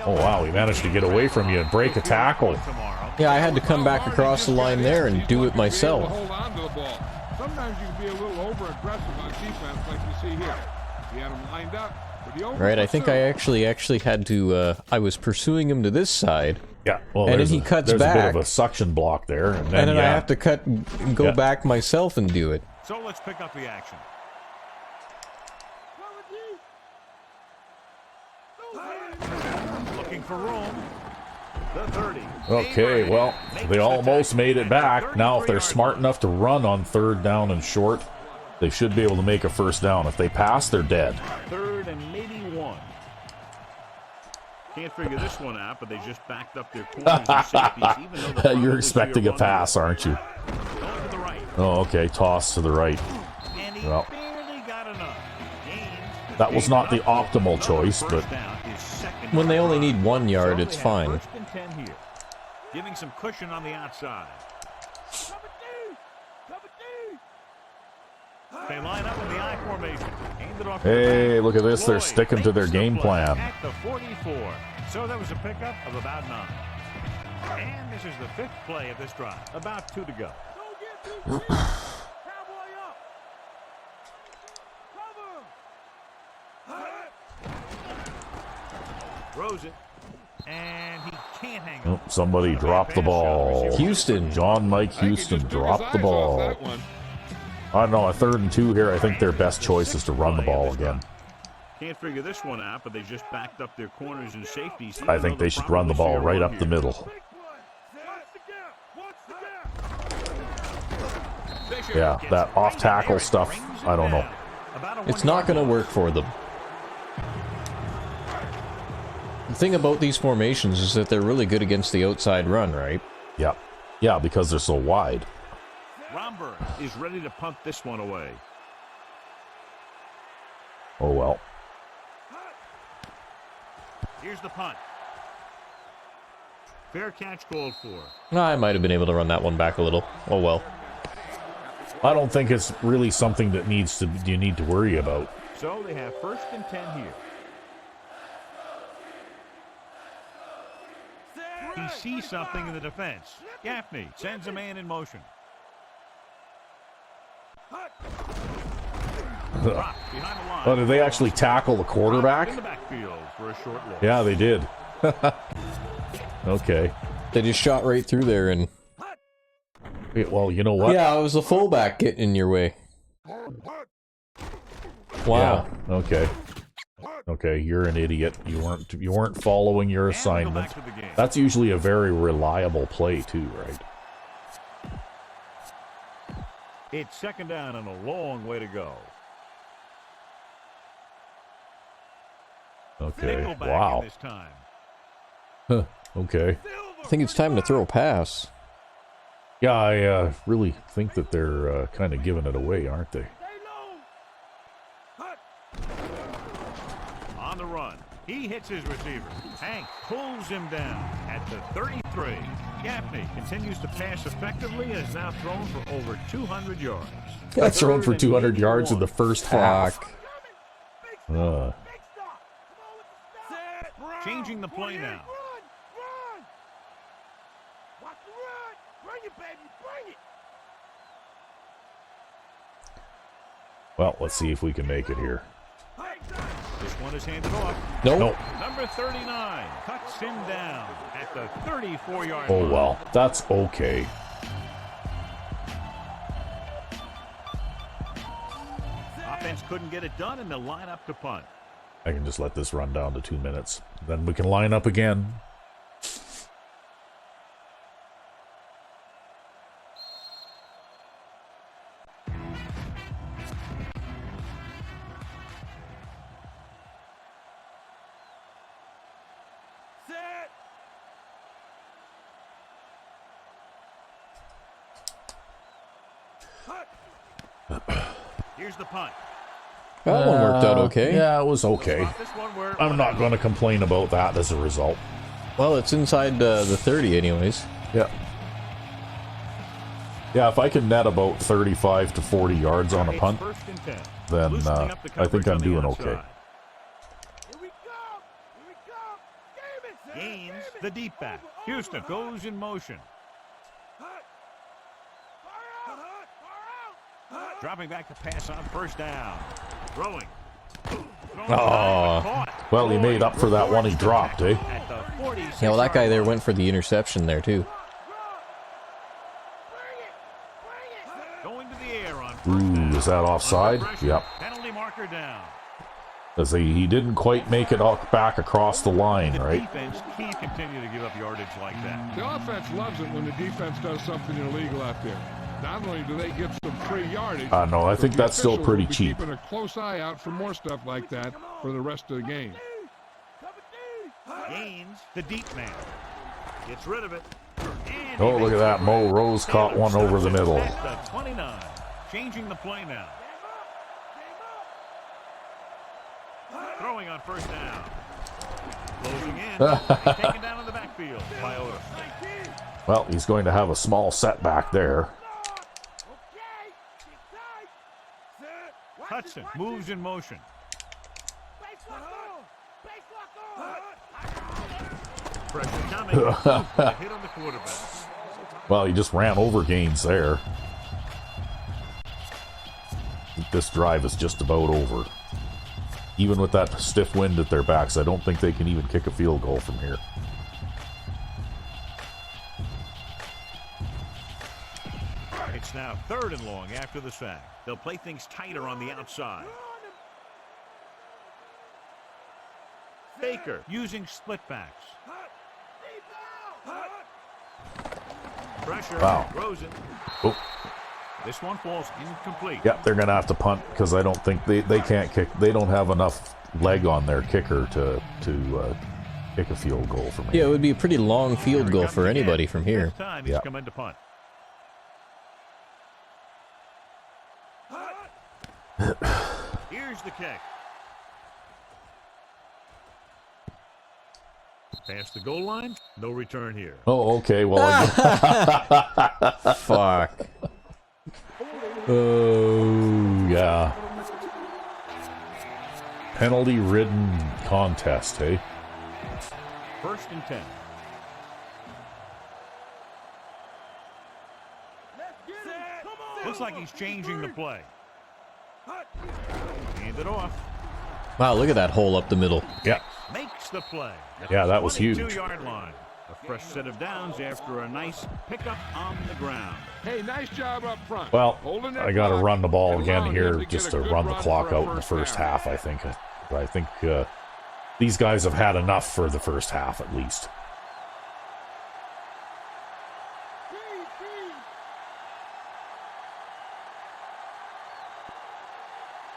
Oh, wow, he managed to get away from you and break a tackle. Yeah, I had to come back across the line there and do it myself. Hold on to the ball. Sometimes you can be a little over-aggressive on defense like you see here. He had him lined up. Right, I think I actually had to, I was pursuing him to this side. Yeah, well, and then he cuts there's back. There's a bit of a suction block there. And then I have to go back myself and do it. So let's pick up the action. Looking for room. The 30. Okay, well, they almost made it back. Now, if they're smart enough to run on 3rd down and short, they should be able to make a 1st down. If they pass, they're dead. 3rd and maybe 1. Can't figure this one out, but they just backed up their corners and safeties, even though You're expecting a pass, aren't you? Going to the right. Oh, okay, toss to the right. And he Well, barely got enough. Gains. that was not the optimal choice, but First down is second. When they only need 1 yard, So it's they have fine. 1st and 10 here. Giving some cushion on the outside. They line up in the I formation. Hand it off to the hey, back. look at this. They're Floyd sticking to their makes the game play plan. At the 44. So that was a pickup of about 9. And this is the 5th play of this drive. About 2 to go. Throws it. And he can't hang on. Oh, somebody dropped the ball. Houston. John Mike Houston dropped the ball. I don't know, a 3rd and 2 here. I think their best choice is to run the ball again. Can't figure this one out, but they just backed up their corners and safeties. I think they should run the ball right up the middle. Yeah, that off-tackle stuff, I don't know. It's not going to work for them. The thing about these formations is that they're really good against the outside run, right? Yeah. Yeah, because they're so wide. Romberg is ready to punt this one away. Oh, well. Here's the punt. Fair catch called for. I might have been able to run that one back a little. Oh well. I don't think it's really something that you need to worry about. So they have 1st and 10 here. He sees something in the defense. Gaffney sends a man in motion. Drop behind the line. Oh, did they actually tackle the quarterback? In the backfield for a short look. Yeah, they did. Okay. They just shot right through there and... Well, you know what? Yeah, it was the fullback getting in your way. Wow. Yeah, okay. Okay, you're an idiot. You weren't following your assignment. That's usually a very reliable play too, right? It's 2nd down and a long way to go. Okay. Nickelback Wow. This time. Huh. Okay. I think it's time to throw a pass. Yeah, I really think that they're kind of giving it away, aren't they? On the run. He hits his receiver. Hank pulls him down at the 33. Gaffney continues to pass effectively and is now thrown for over 200 yards. That's thrown for 200 yards in the first half. Changing the play now. Well, let's see if we can make it here. This one is handed off. Nope. Number 39 cuts him down at the 34-yard Oh, line. well, that's okay. defense couldn't get it done, and they'll line up to punt. I can just let this run down to 2 minutes. Then we can line up again. Here's the punt. That one worked out okay. Yeah, it was okay. This one where I'm not going to complain about that as a result. Well, it's inside the 30 anyways. Yeah. Yeah, if I can net about 35 to 40 yards on a punt, then I think I'm doing okay. Gains the deep back. Houston goes in motion. Dropping back to pass on first down. Throwing. Oh. Well, he made up for that one he dropped, eh? Yeah, well, that guy there went for the interception there, too. Going to the air on Ooh, is that offside? Yep. penalty marker down. As he didn't quite make it back across the line, right? Defense can't continue to give up yardage like that. The offense loves it when the defense does something illegal out there. Not only do they get some free yardage, No, I think but the that's still official pretty will be cheap. keeping a close eye out for more stuff like that for the rest of the game. Gains the deep man. Gets rid of it. And Oh, look at that. Mo Rose caught one over the middle. At the 29. Changing the play now. Throwing on first down. Closing in. Taken down in the backfield by Otis. Well, he's going to have a small setback there. Hudson moves in motion. Pressure coming. Hit on the quarterback. Well, he just ran over Gaines there. This drive is just about over. Even with that stiff wind at their backs, I don't think they can even kick a field goal from here. It's now 3rd and long after the sack. They'll play things tighter on the outside. Baker using split backs. Pressure. Wow. Rosen. Oh. This one falls incomplete. Yeah, they're going to have to punt because I don't think they can't kick. They don't have enough leg on their kicker to kick a field goal from here. Yeah, it would be a pretty long field goal for anybody from here. This time he's come in to punt. Here's the kick. Past the goal line, no return here. Oh, okay. Well, Fuck. oh yeah. Penalty-ridden contest, hey? 1st and 10. Looks like he's changing the play. Hand it off. Wow, look at that hole up the middle. Yeah. Makes the play. Yeah, that was huge. 22-yard line. A fresh set of downs after a nice pickup on the ground. Hey, nice job up front. Well, Holding that I got to block run the ball and again allowing here him to just get to a run good the run clock for a out in the first half, I think. I think these guys have had enough for the first half, at least.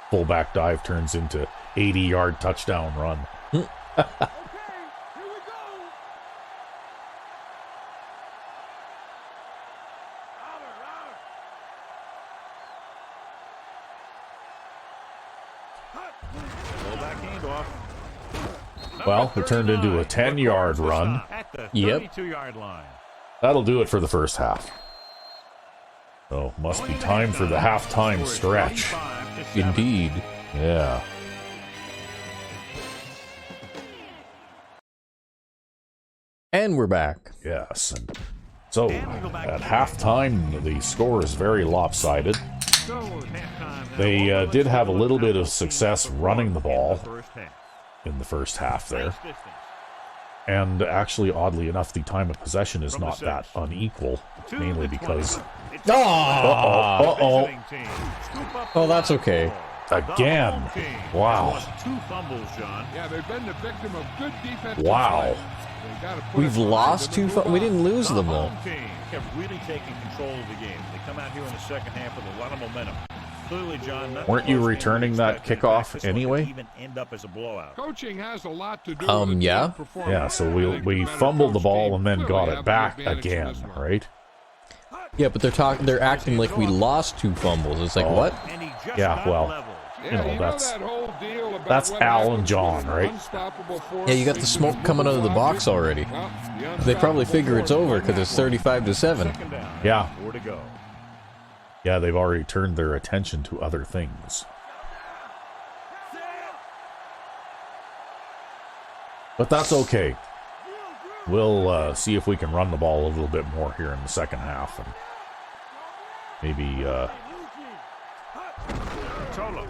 Fullback dive turns into 80-yard touchdown run. Fullback handoff. Well, it turned into a 10-yard run. At the Yep. 32-yard line. That'll do it for the first half. So, must be time for the halftime stretch. 35-7. Indeed. Yeah. And we're back. Yes. And so, at halftime, the score is very lopsided. So, halftime, They did have a little bit of success running the ball first half. in the first half there. Nice distance. And actually, oddly enough, the time of possession is not that unequal, To mainly the because... 20. It's Ah! Uh-oh. visiting team. Scoop up Oh, the that's okay. ball. Again. The home team Wow. has lost 2 fumbles, John. Yeah, they've been the victim of good defensive Wow. play. They gotta put We've it behind lost them and 2 move we on. didn't lose The them though. home team have really taken control of the game. They come out here in the second half with a lot of momentum. Clearly, John, not the Weren't you close game returning we that expected. In kickoff fact, this one could anyway? even end up as a blowout. Coaching has a lot to do Um, with a yeah. team performance. Yeah, so I think we the better fumbled the coached ball team and then clearly got have it the back advantage in again, this one. right? Yeah, but they're acting like we lost 2 fumbles. It's like, Oh. what? And he just Yeah, got well, leveled. Yeah, You know, that's- that whole deal about that's what Al and happens John, when an right? unstoppable force Yeah, you got the reaches smoke a coming out of the movable box object? already. Well, the They probably unstoppable figure it's force over won because that it's one. 35-7. Second down. Yeah. 4 to go. Yeah, they've already turned their attention to other things. But that's okay. We'll see if we can run the ball a little bit more here in the second half. And maybe, Rotolo.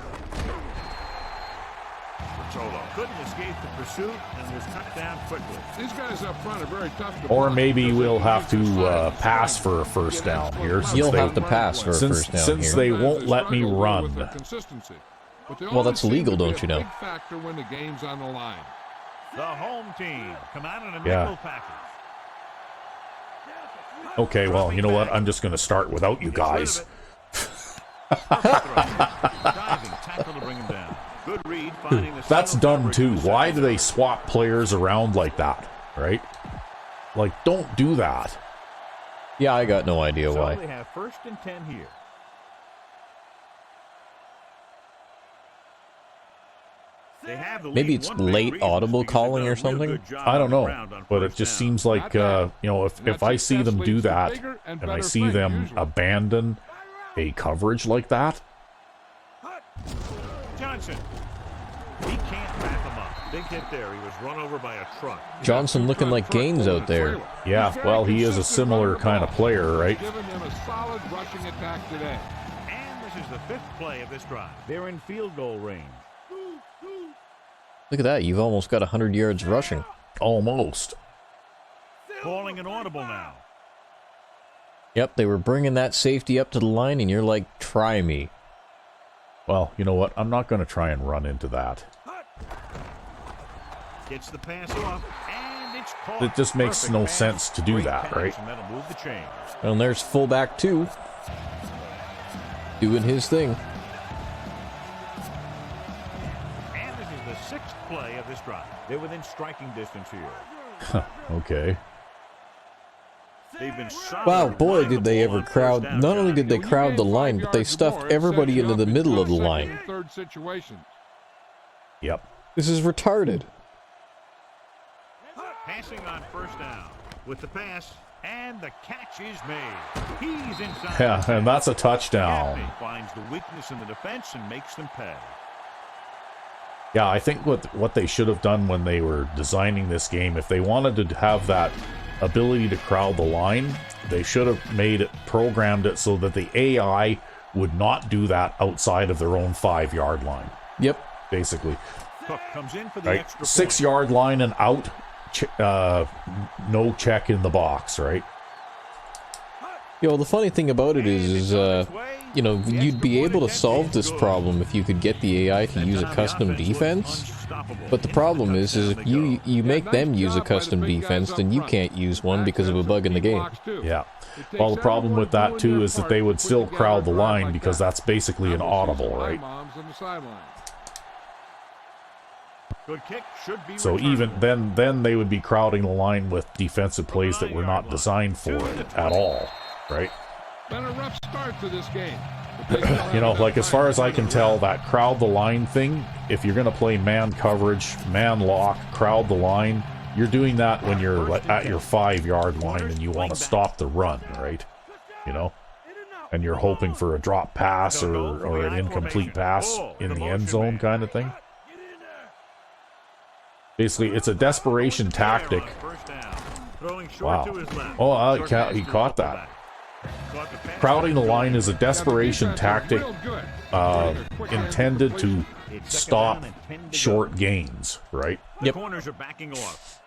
Rotolo couldn't escape the pursuit and was cut down quickly. These guys up front are very tough to or block maybe because we'll they have use their to size pass and for a strength first to get down explosive here. runs. You'll they- have to pass for a since first down since here. they Sometimes won't let me struggle with run. their consistency, but they Well, always that's seem legal, to be don't a you know? big factor when the game's on the line. The home team come out in a Yeah. nickel package. Okay, well, you know what? I'm just going to start without you guys. Diving tackle to bring him down. Good read, finding the That's single dumb coverage too. in the Why second do they down. swap players around like that? Right? Like, don't do that. Yeah, I got no idea So why. they have 1st and 10 here. They have the Maybe lead. it's One big late reason is audible because they've calling done a or real something. good job I on don't the know, ground on but it first just down. seems like you know, if That I see them success do leads to that bigger and and I better see things, them usually. abandon a coverage like that, Johnson. He can't wrap him up. Big hit there. He was run over by a truck. Johnson looking like Gaines out there. yeah, well, he is a similar kind of player, right? Giving them a solid rushing attack today. And this is the 5th play of this drive. They're in field goal range. Look at that. You've almost got 100 yards rushing. Almost. Calling an audible now. Yep, they were bringing that safety up to the line, and you're like, try me. Well, you know what? I'm not going to try and run into that. Gets the pass off, and it's caught. It just makes Perfect no pass. sense to do Great that, pass, right? And that'll move the chain. And there's fullback 2. Doing his thing. And this is the 6th play of this drive. They're within striking distance here. Okay. They've been solid Wow, at boy, running did the they ball ever on first crowd. down, Not only John. did they You gain crowd the 5 line, but they yards or stuffed more, it everybody sets you into up the in middle of the second line. and third situations. Yep. This is retarded. Passing on first down with the pass, and the catch is made. He's inside. Yeah, and that's a touchdown. Gaffney finds the weakness in the defense and makes them pay. Yeah, I think what they should have done when they were designing this game, if they wanted to have that ability to crowd the line, they should have programmed it so that the AI would not do that outside of their own 5-yard line, Yep. basically. Cook comes in for the Right? extra 6-yard line and out, no check in the box, right? Yo, the funny thing about it is you know, you'd be able to solve this problem if you could get the AI to use a custom defense. But the problem is if you make them use a custom defense, then you can't use one because of a bug in the game. Yeah. Well, the problem with that, too, is that they would still crowd the line because that's basically an audible, right? Good kick should be So returned. even then they would be crowding the line with defensive plays that were not designed for it at all, right? Been a rough start to this game. You know, like as far as I can tell, that crowd the line thing, if you're going to play man coverage, man lock, crowd the line, you're doing that when you're at your 5-yard line and you want to stop the run, right? You know? And you're hoping for a drop pass or an incomplete pass in the end zone kind of thing. Basically, it's a desperation tactic. Wow. Oh, he caught that. Crowding the line is a desperation tactic intended to stop short gains, right? The corners are backing off.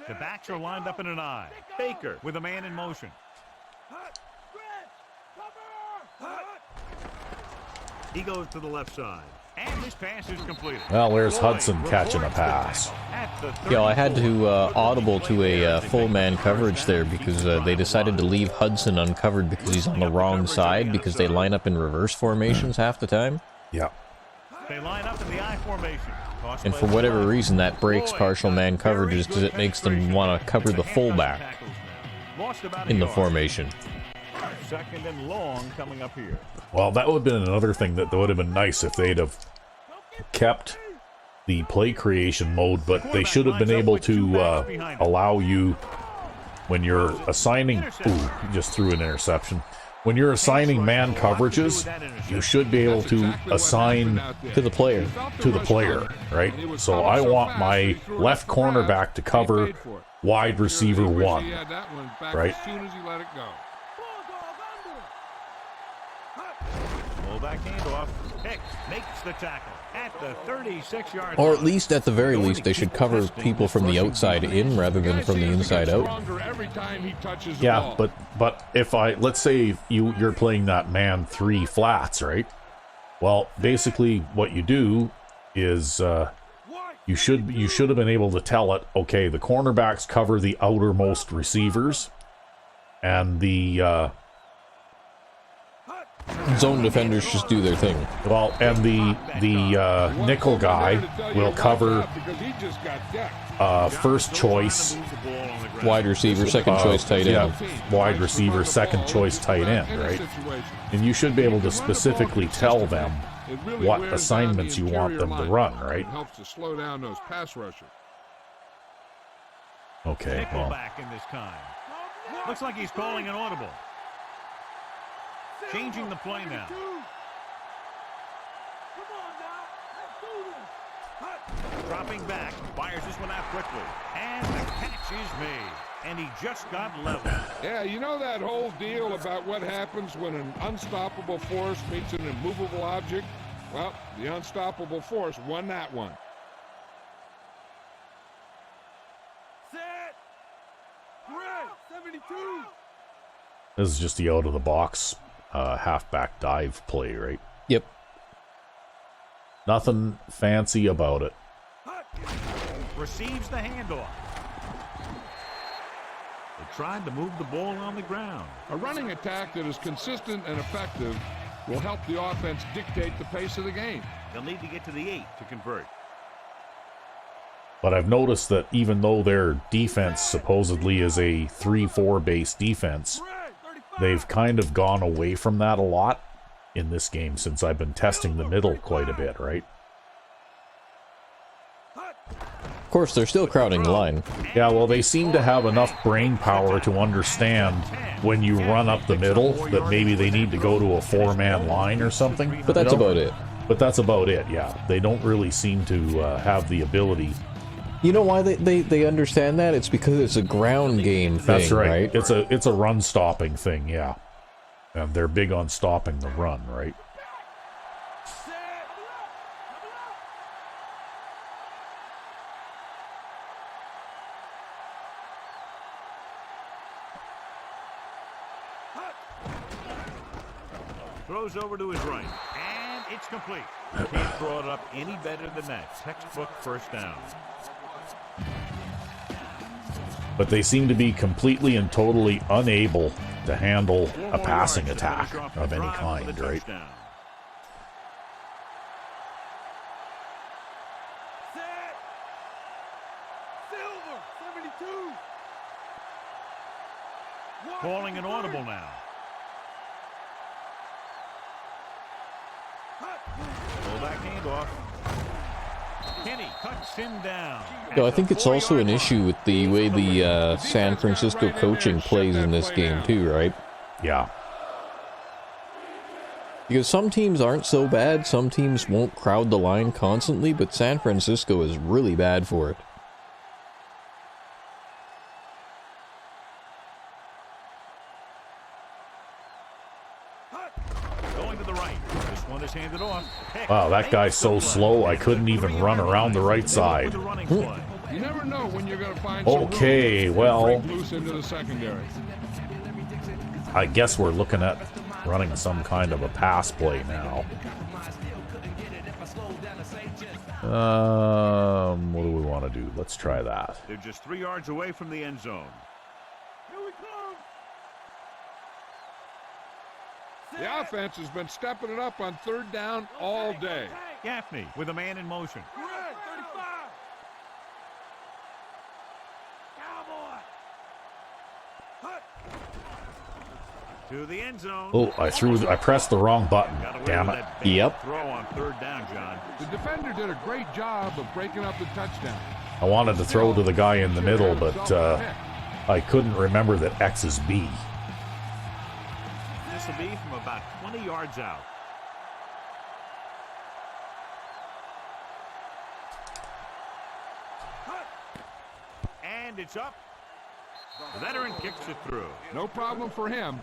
The backs are lined up in an eye. Baker with a man in motion. He goes to the left side. And this pass is completed. Well, there's Hudson catching a pass. Yeah, I had to audible to a full man coverage there because they decided to leave Hudson uncovered because he's on the wrong side because they line up in reverse formations half the time. Yeah. They line up in the I formation. And for whatever reason, that breaks partial man coverages because it makes them want to cover the fullback in the formation. Second and long coming up here. Well, that would have been another thing that would have been nice if they'd have kept the play creation mode, but they should have been able to allow you, when you're assigning... Ooh, he just threw an interception. When you're assigning man coverages, you should be able to assign To the player. to the player, right? So I want my left cornerback to cover wide receiver 1, right? As soon as he let it go. Fullback handoff. Hicks makes the tackle at the 36-yard line. Or at least, at the very least, they should cover people from the outside in rather than from the inside out. Yeah, but if let's say you're playing that man 3 flats, right? Well, basically what you do is you should have been able to tell it, okay, the cornerbacks cover the outermost receivers, and the Zone defenders just do their thing. well, and the nickel guy will cover first choice Wide receiver, second choice tight end. yeah, wide receiver, second choice tight end, right? And you should be able to specifically tell them what assignments you want them to run, right? It helps to slow down those pass rushers. Okay, well, Nickelback in this time. Looks like he's calling an audible. Changing the play now. Dropping back, fires this one out quickly. And the catch is made. And he just got level. Yeah, you know that whole deal about what happens when an unstoppable force meets an immovable object? Well, the unstoppable force won that one. Set. Correct. 72. this is just the out of the box halfback dive play, right? Yep. Nothing fancy about it. Receives the handoff. They tried to move the ball on the ground. A running attack that is consistent and effective will help the offense dictate the pace of the game. They'll need to get to the 8 to convert. But I've noticed that even though their defense supposedly is a 3-4 base defense, they've kind of gone away from that a lot in this game since I've been testing the middle quite a bit, right? Of course, they're still crowding the line. Yeah, well, they seem to have enough brain power to understand when you run up the middle that maybe they need to go to a 4-man line or something. But that's about it. But that's about it, yeah. They don't really seem to have the ability. You know why they understand that? It's because it's a ground game thing, That's right. It's a run stopping thing, yeah. And they're big on stopping the run, right? Throws over to his right. And it's complete. Can't throw it up any better than that. Textbook first down. But they seem to be completely and totally unable to handle a passing attack of any kind, right? Set. Silver. 72. Calling an audible now. Fullback handoff. Kenny cuts him down. No, I think it's also an issue with the way the San Francisco coaching plays in this game too, right? Yeah. Because some teams aren't so bad, some teams won't crowd the line constantly, but San Francisco is really bad for it. Going to the right. This one is handed off. Wow, that guy's so slow I couldn't even run around the right side. You never know when you're going to find Okay, well, loose into the secondary. I guess we're looking at running some kind of a pass play now. What do we want to do? Let's try that. They're just 3 yards away from the end zone. Here we come. The offense has been stepping it up on third down all day. Gaffney with a man in motion. Great, 35. Cowboy. Hut. To the end zone. Oh, I pressed the wrong button. Got away Damn with it. that big Yep. Throw on third down, John. The defender did a great job of breaking up the touchdown. I wanted to throw to the guy in the middle, but I couldn't remember that X is B. This will be from about 20 yards out. And it's up. The veteran kicks it through. No problem for him.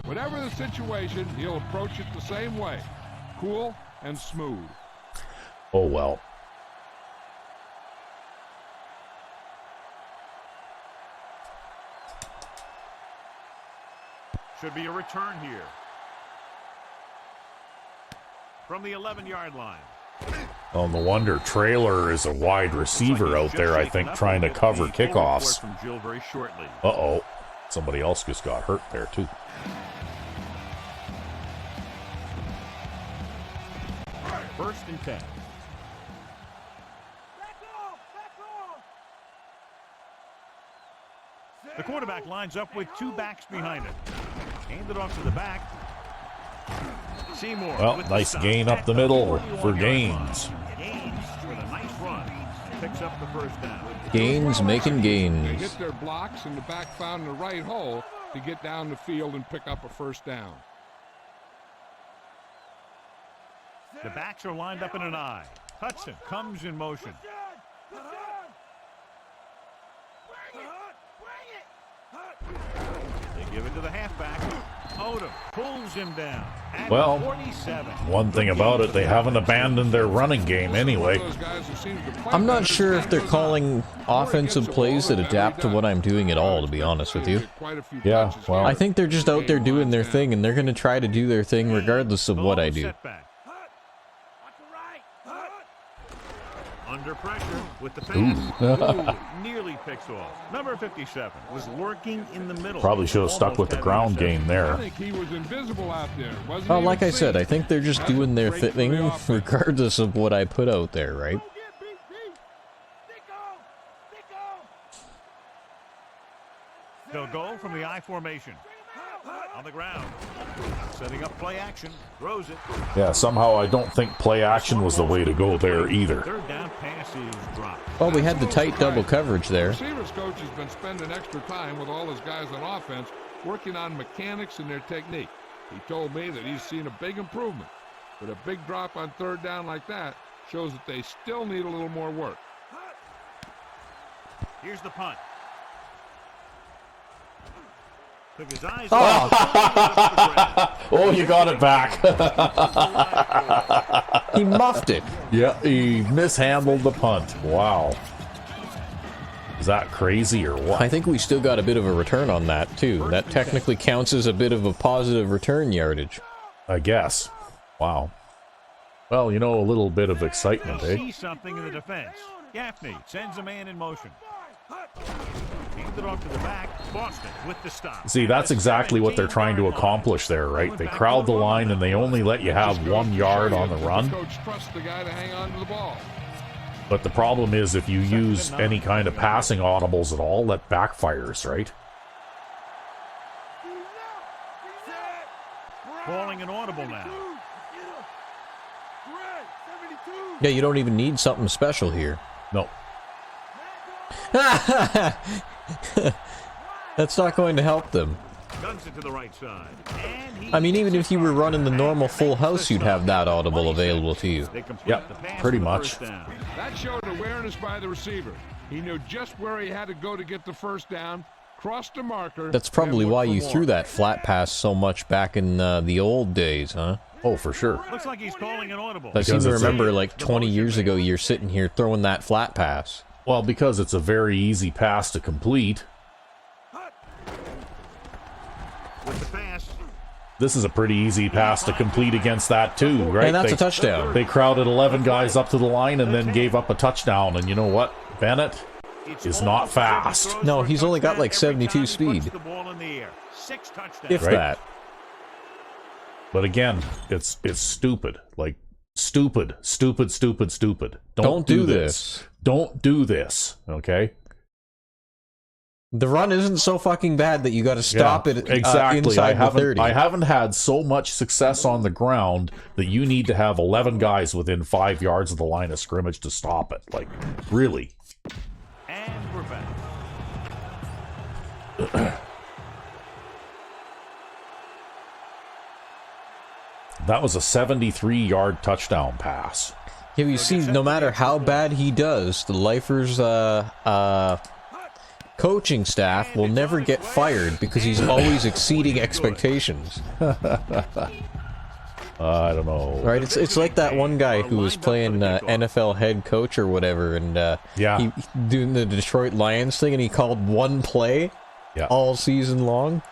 Whatever the situation, he'll approach it the same way. Cool and smooth. Oh, well. Should be a return here. From the 11-yard line. Oh, no wonder Trailer is a wide receiver out there, I think, trying to cover kickoffs. From Jill very shortly. Uh-oh. Somebody else just got hurt there, too. First and 10. Back off. Back off. The quarterback lines up with 2 backs behind him. Hand it off to the back. Seymour. Well, with nice stop gain at up the middle 41-yard for line. Gaines. Gaines with a nice run. Picks up the first down. Gains making They gains. hit their blocks, and the back found the right hole to get down the field and pick up a first down. The backs are lined up in an I. Hudson comes in motion. Bring it. They give it to the halfback. Odom pulls him down. At Well, 47. One thing about it, they haven't abandoned their running game anyway. Those guys who seem to play I'm not better sure if they're than calling offensive plays that adapt to what I'm doing at all, to be honest with you. Yeah, well- I think they're just out there doing their thing, and they're going to try to do their thing regardless of what I do. Setback. Watch the right. Hut. Under pressure with the pass. Ooh, nearly picks off. Number 57 was lurking in the middle. Probably should have stuck with the ground game I there. think he was invisible out there. Wasn't Well, even like I said, I seen. think they're just That's doing their great for the thing offense. regardless of what I put out there, right? Go get beat. Stick on. Stick on. They'll go from the I formation. On the ground. Setting up play action. Throws it. Yeah, somehow I don't think play action was the way to go there either. Third down pass is dropped. Well, we had the tight double coverage there. Receivers coach has been spending extra time with all his guys on offense working on mechanics and their technique. He told me that he's seen a big improvement, but a big drop on third down like that shows that they still need a little more work. Here's the punt. Took his eyes Oh, you got it back. He muffed it. Yeah, he mishandled the punt. Wow. Is that crazy or what? I think we still got a bit of a return on that, too. That technically counts as a bit of a positive return yardage. I guess. Wow. Well, you know, a little bit of excitement, eh? See something in the defense. Gaffney sends a man in motion. Hands it off to the back. Boston with the stop. See, that's exactly what they're trying to accomplish there, right? They crowd the line and they only let you have 1 yard on the run. Coach trusts the guy to hang on to the ball. But the problem is if you use any kind of passing audibles at all, that backfires, right? Calling an audible now. Great. 72. Yeah, you don't even need something special here. No. That's not going to help them. Guns it to the right side. And he I mean, even if you were running the normal full house, you'd have that audible available to you. They complete Yep, the pass pretty for the much. first down. That showed awareness by the receiver. He knew just where he had to go to get the first down, crossed the marker. That's probably and why looked you for threw more. that flat pass so much back in the old days, huh? Oh, for sure. Looks like he's calling an audible. I seem Because to it's a- remember like 20 years ago, you're sitting here throwing that flat pass. Well, because it's a very easy pass to complete. With the pass. this is a pretty easy pass to complete against that too, right? And that's a touchdown. They crowded 11 guys up to the line and then gave up a touchdown. And you know what? Bennett is not fast. No, he's only got like 72 speed. If Right. that. But again, it's stupid. Like, stupid. Don't do this. Don't do this, okay? The run isn't so fucking bad that you got to stop it exactly. inside the 30. I haven't had so much success on the ground that you need to have 11 guys within 5 yards of the line of scrimmage to stop it. Like, really? And we're back. That was a 73-yard touchdown pass. Yeah, you see, no matter how bad he does, the Lifers coaching staff will never get fired because he's always exceeding expectations. I don't know. Right? It's like that one guy who was playing NFL head coach or whatever, and he doing the Detroit Lions thing, and he called one play all season long.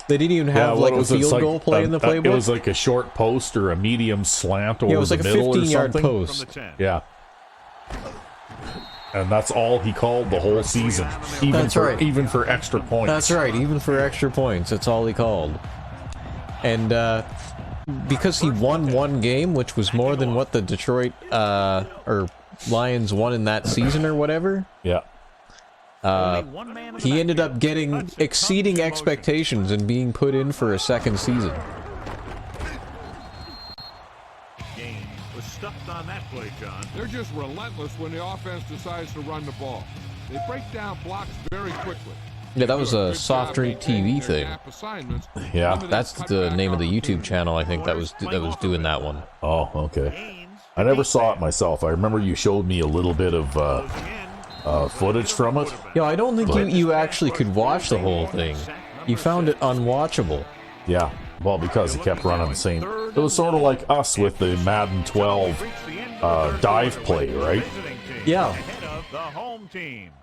They didn't even have like a field goal play in the playbook. It was like a short post or a medium slant over it was the like middle a 15-yard or something. post. Yeah. And that's all he called the whole season. Even for extra points. That's right, even for extra points, that's all he called. And because he won one game, which was more than what the Detroit or Lions won in that season or whatever. Yeah. He ended up exceeding expectations and being put in for a second season. Gaines was stuffed on that play, John. They're just relentless when the offense decides to run the ball. They break down blocks very quickly. Yeah, that was a soft drink TV thing. Yeah. That's the name of the YouTube channel, I think, that was doing that one. Oh, okay. I never saw it myself. I remember you showed me a little bit of footage from it. Yeah, I don't think you actually could watch the whole thing. You found it unwatchable. Yeah, well, because he kept running the same. It was sort of like us with the Madden 12 dive play, right? Yeah.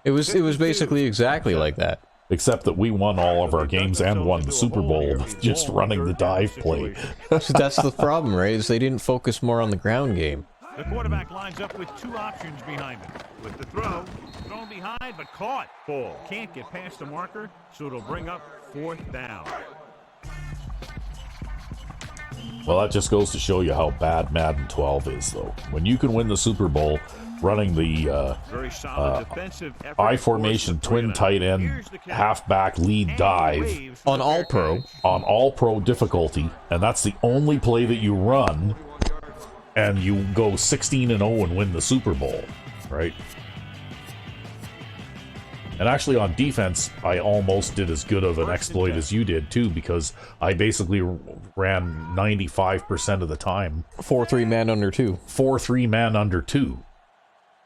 It was basically exactly like that. Except that we won all of our games and won the Super Bowl with just running the dive play. So that's the problem, right? Is they didn't focus more on the ground game. The quarterback lines up with two options behind him. With the throw, thrown behind, but caught. Ball can't get past the marker, so it'll bring up 4th down. Well, that just goes to show you how bad Madden 12 is, though. When you can win the Super Bowl running the I formation twin tight end halfback lead dive on all pro difficulty, and that's the only play that you run, and you go 16-0 and win the Super Bowl, right? And actually on defense, I almost did as good of an exploit as you did too, because I basically ran 95% of the time 4-3 man under 2. 4-3 man under 2.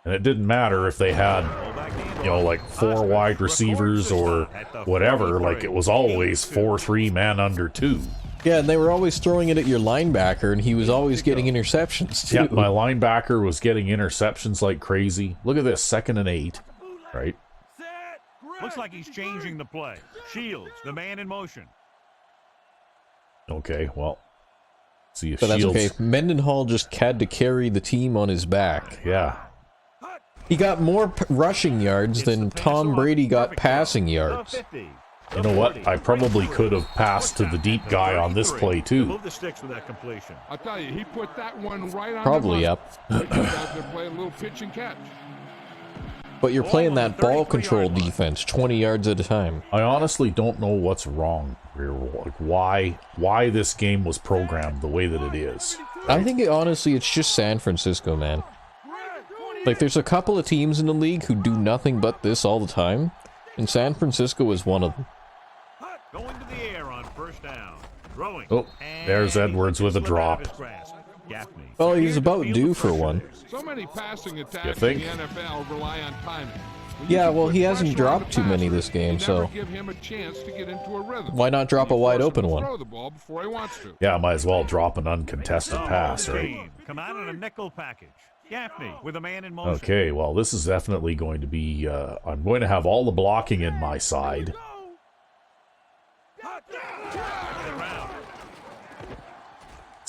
And it didn't matter if they had, like 4 wide receivers or whatever, like it was always 4-3 man under 2. Yeah, and they were always throwing it at your linebacker, and he was always getting interceptions, too. Yeah, my linebacker was getting interceptions like crazy. Look at this, 2nd and 8, right? Looks like he's changing the play. Shields, the man in motion. Okay, well, see if but Shields... that's okay. Mendenhall just had to carry the team on his back. Yeah. He got more rushing yards than Tom Brady got passing yards. You know what? I probably could have passed to the deep guy on this play, too. Move the sticks with that completion. I'll tell you, he put that one right on Probably, the yep. He was out there playing a little pitch and catch. But you're playing that ball control defense 20 yards at a time. I honestly don't know what's wrong here. Like why this game was programmed the way that it is. I think, honestly, it's just San Francisco, man. Like, there's a couple of teams in the league who do nothing but this all the time, and San Francisco is one of them. Going to the air on 1st down. Throwing. Oh, there's Edwards with a drop. Well, he's about due for one. So many passing attacks in the NFL rely on timing. Yeah, well, he hasn't dropped too many this game, so give him a chance to get into a rhythm. why not drop a wide open one? Throw the ball before he wants to. Yeah, might as well drop an uncontested pass, right? Come out in a nickel package. Gaffney with a man in motion. Okay, well, this is definitely going to be... I'm going to have all the blocking in my side.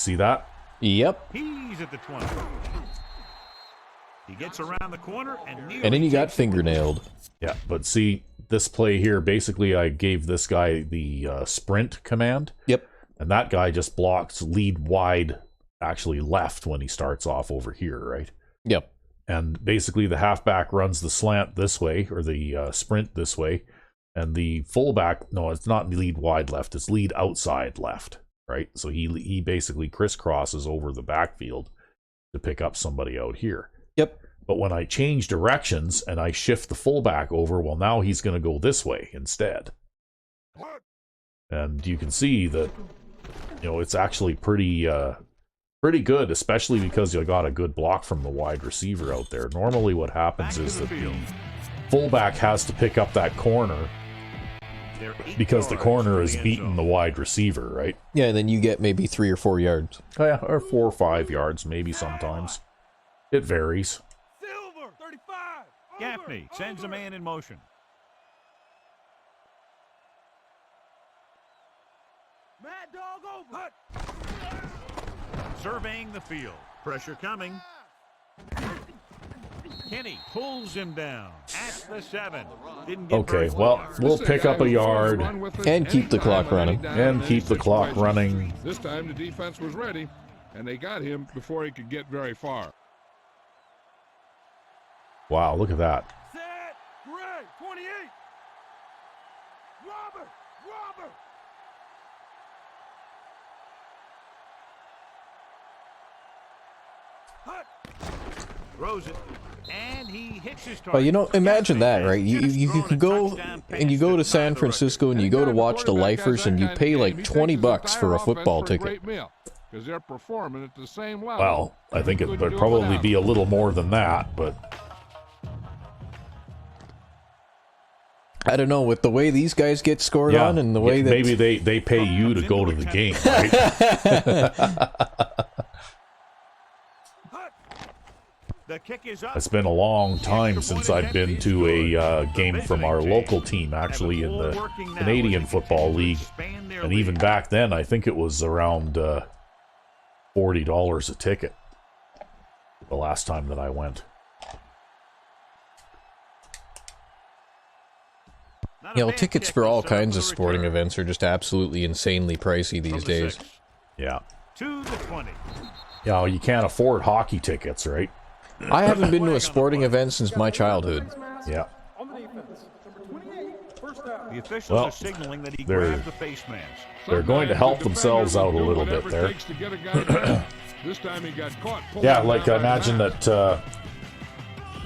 See that? Yep. He's at the 20. He gets around the corner and nearly And then you got takes it. fingernailed. Yeah, but see, this play here, basically I gave this guy the sprint command. Yep. And that guy just blocks lead wide, actually left when he starts off over here, right? Yep. And basically the halfback runs the slant this way, or the sprint this way. And the fullback, no, it's not lead wide left, it's lead outside left, right? So he basically crisscrosses over the backfield to pick up somebody out here. Yep. But when I change directions and I shift the fullback over, well, now he's going to go this way instead. And you can see that, you know, it's actually pretty good, especially because you got a good block from the wide receiver out there. Normally what happens is that the fullback has to pick up that corner because the corner is beating the wide receiver, right? Yeah, and then you get maybe 3 or 4 yards. Oh, yeah, or 4 or 5 yards, maybe sometimes. It varies. Silver, 35. Gaffney sends a man in motion. Mad dog over. Surveying the field. Pressure coming. Kenny pulls him down at the 7. Didn't get Okay, very well, far. we'll pick up a yard And keep the clock running. and keep the clock running. This time the defense was ready, and they got him before he could get very far. Wow, look at that. Set. Great. 28. Robert. Robert. Hut. Throws it. And he hits his target. Well, you know, imagine that, right? You can go and you go to San Francisco and you go to watch the Lifers and you pay like $20 for a football ticket. Because they're performing at the same level. Well, I think it Couldn't would do probably without be a little more than that, but I don't know, with the way these guys get scored yeah, on and the way that... maybe they pay you to go to the game, right? The kick is up. It's been a long time since I've been to a game from our local team, actually, in the Canadian Football League. And even back then, I think it was around $40 a ticket the last time that I went. You know, tickets for all kinds of sporting events are just absolutely insanely pricey these days. Yeah. To the 20. Yeah, you can't afford hockey tickets, right? I haven't been to a sporting event since my childhood. Yeah. On the defense. Number 28. First down. The officials Well, are signaling that he they're- grabbed the face mask. They're going to help themselves out a little bit there. This time he got caught. Yeah, like I imagine that,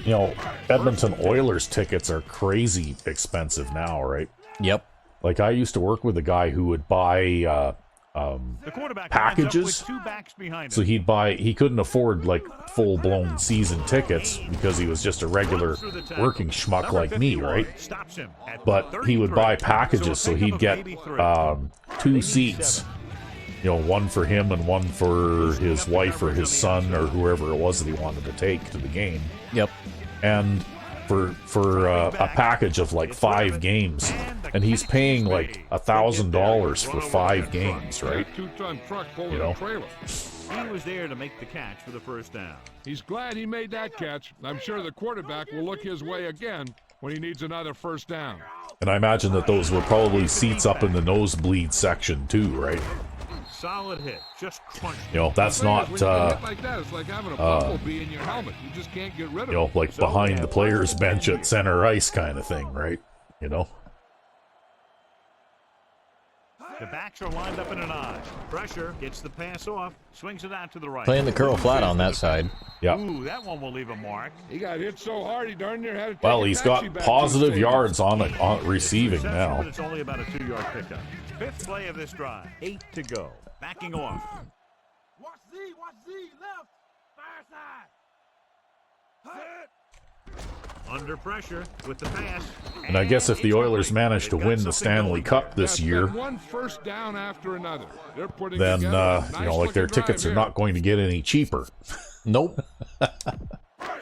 you know, Edmonton Oilers tickets are crazy expensive now, right? Yep. Like I used to work with a guy who would buy The quarterback packages. lines up with 2 backs behind so him. he couldn't afford like full-blown season tickets because he was just a regular working schmuck Number like me, 51 right? Stops him at But he would 33. buy packages, so a he'd pickup get of 83. 2 seats. You know, one for him and one for his wife or his son or whoever it was that he wanted to take to the game. Yep. And for a package of like 5 games, and he's paying like $1,000 for 5 games, right? 2-ton truck pulling You know. a trailer. He was there to make the catch for the first down. He's glad he made that catch. I'm sure the quarterback will look his way again when he needs another first down. And I imagine that those were probably seats up in the nosebleed section too, right? Solid hit. Just crunched. You know, that's When you not, get hit like that, it's like having a bumblebee in your helmet. You just can't get rid of you know, it. like behind the player's bench at center ice kind of thing, right? You know? The backs are lined up in an I. Pressure gets the pass off. Swings it out to the right. Playing the curl flat on that side. Yeah. Ooh, that one will leave a mark. He got hit so hard he darn near had to take Well, a he's taxi got back positive to the yards on receiving Reception, now. but it's only about a 2-yard pickup. 5th play of this drive. 8 to go. Backing off. Watch Z. Watch Z. Left. Fire side. Set. Under pressure with the pass. And I guess if the it's Oilers complete. manage to They've got win the something Stanley going Cup there. this year, One first down after another. They're putting then, together a you know, like their nice-looking tickets are drive not going to get any cheaper. Nope.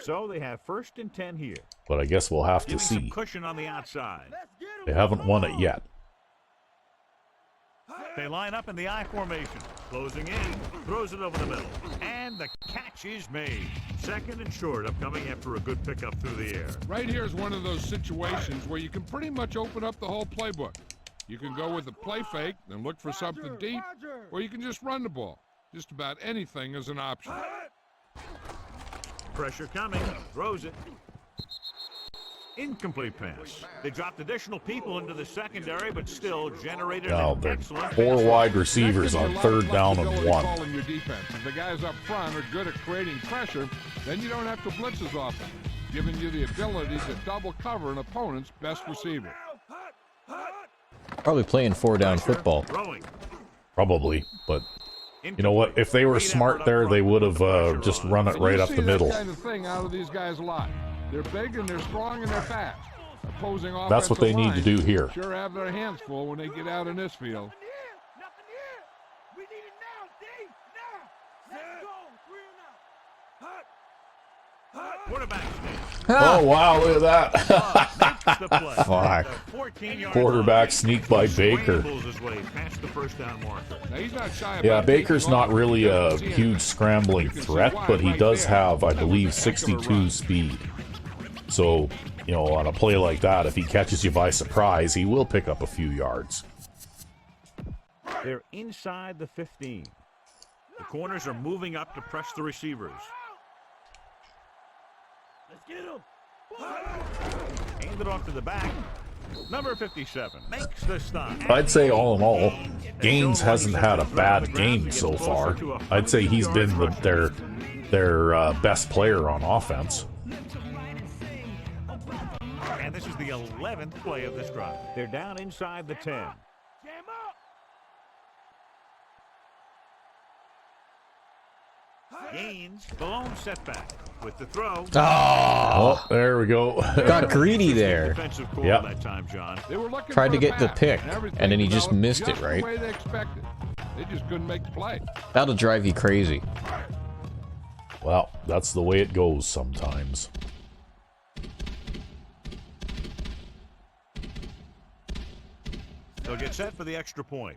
So they have 1st and 10 here. But I guess we'll have to Giving some see. cushion on the outside. Let's get him. They haven't won it yet. They line up in the I formation. Closing in, throws it over the middle, and the catch is made. Second and short upcoming after a good pickup through the air. Right here is one of those situations where you can pretty much open up the whole playbook. You can go with a play fake and look for something deep, or you can just run the ball. Just about anything is an option. Pressure coming, throws it. Incomplete pass. They dropped additional people into the secondary, but still generated Now, an they're excellent 4 pass. wide receivers on third down and 1. Calling your defense. If the guys up front are good at creating pressure, then you don't have to blitz as often, giving you the ability to double cover an opponent's best receiver. Probably playing 4-down football. Throwing. Probably, but you know what? If they were smart there, they would have just run it right up the middle. You see that kind of thing out of these guys a lot. They're big and they're strong and they're fast. Opposing That's what they need to do here. Sure have their hands full when they get out in this field. Nothing here. We need it now, D. Now. Let's go. 3 and out. Quarterback sneak. Oh, wow, look at that. Makes the play. Fuck. The 14-yard Quarterback line. sneak by Baker. Scrambles his way past the first down marker. Now, he's not shy Yeah, about Baker's taking not off. really He a doesn't see huge anything. scrambling You can see threat, why but he right does there. have, I That was believe, a heck of a 62 run. speed. So, you know, on a play like that, if he catches you by surprise, he will pick up a few yards. They're inside the 15. The corners are moving up to press the receivers. Let's get him. Hand it off to the back. Number 57 makes the stop. I'd say all in all, Gaines hasn't had a bad game so far. I'd say he's been their best player on offense. And this is the 11th play of this drive. They're down inside the 10. Jam up. Gaines, the lone setback with the throw. Oh, there we go. Got greedy there. Defensive call Yep. that time, John. They were looking Tried for to get the pass, pick, everything and then he just developed missed it, just right? The way they expected. They just couldn't make the play. That'll drive you crazy. Well, that's the way it goes sometimes. They'll get set for the extra point.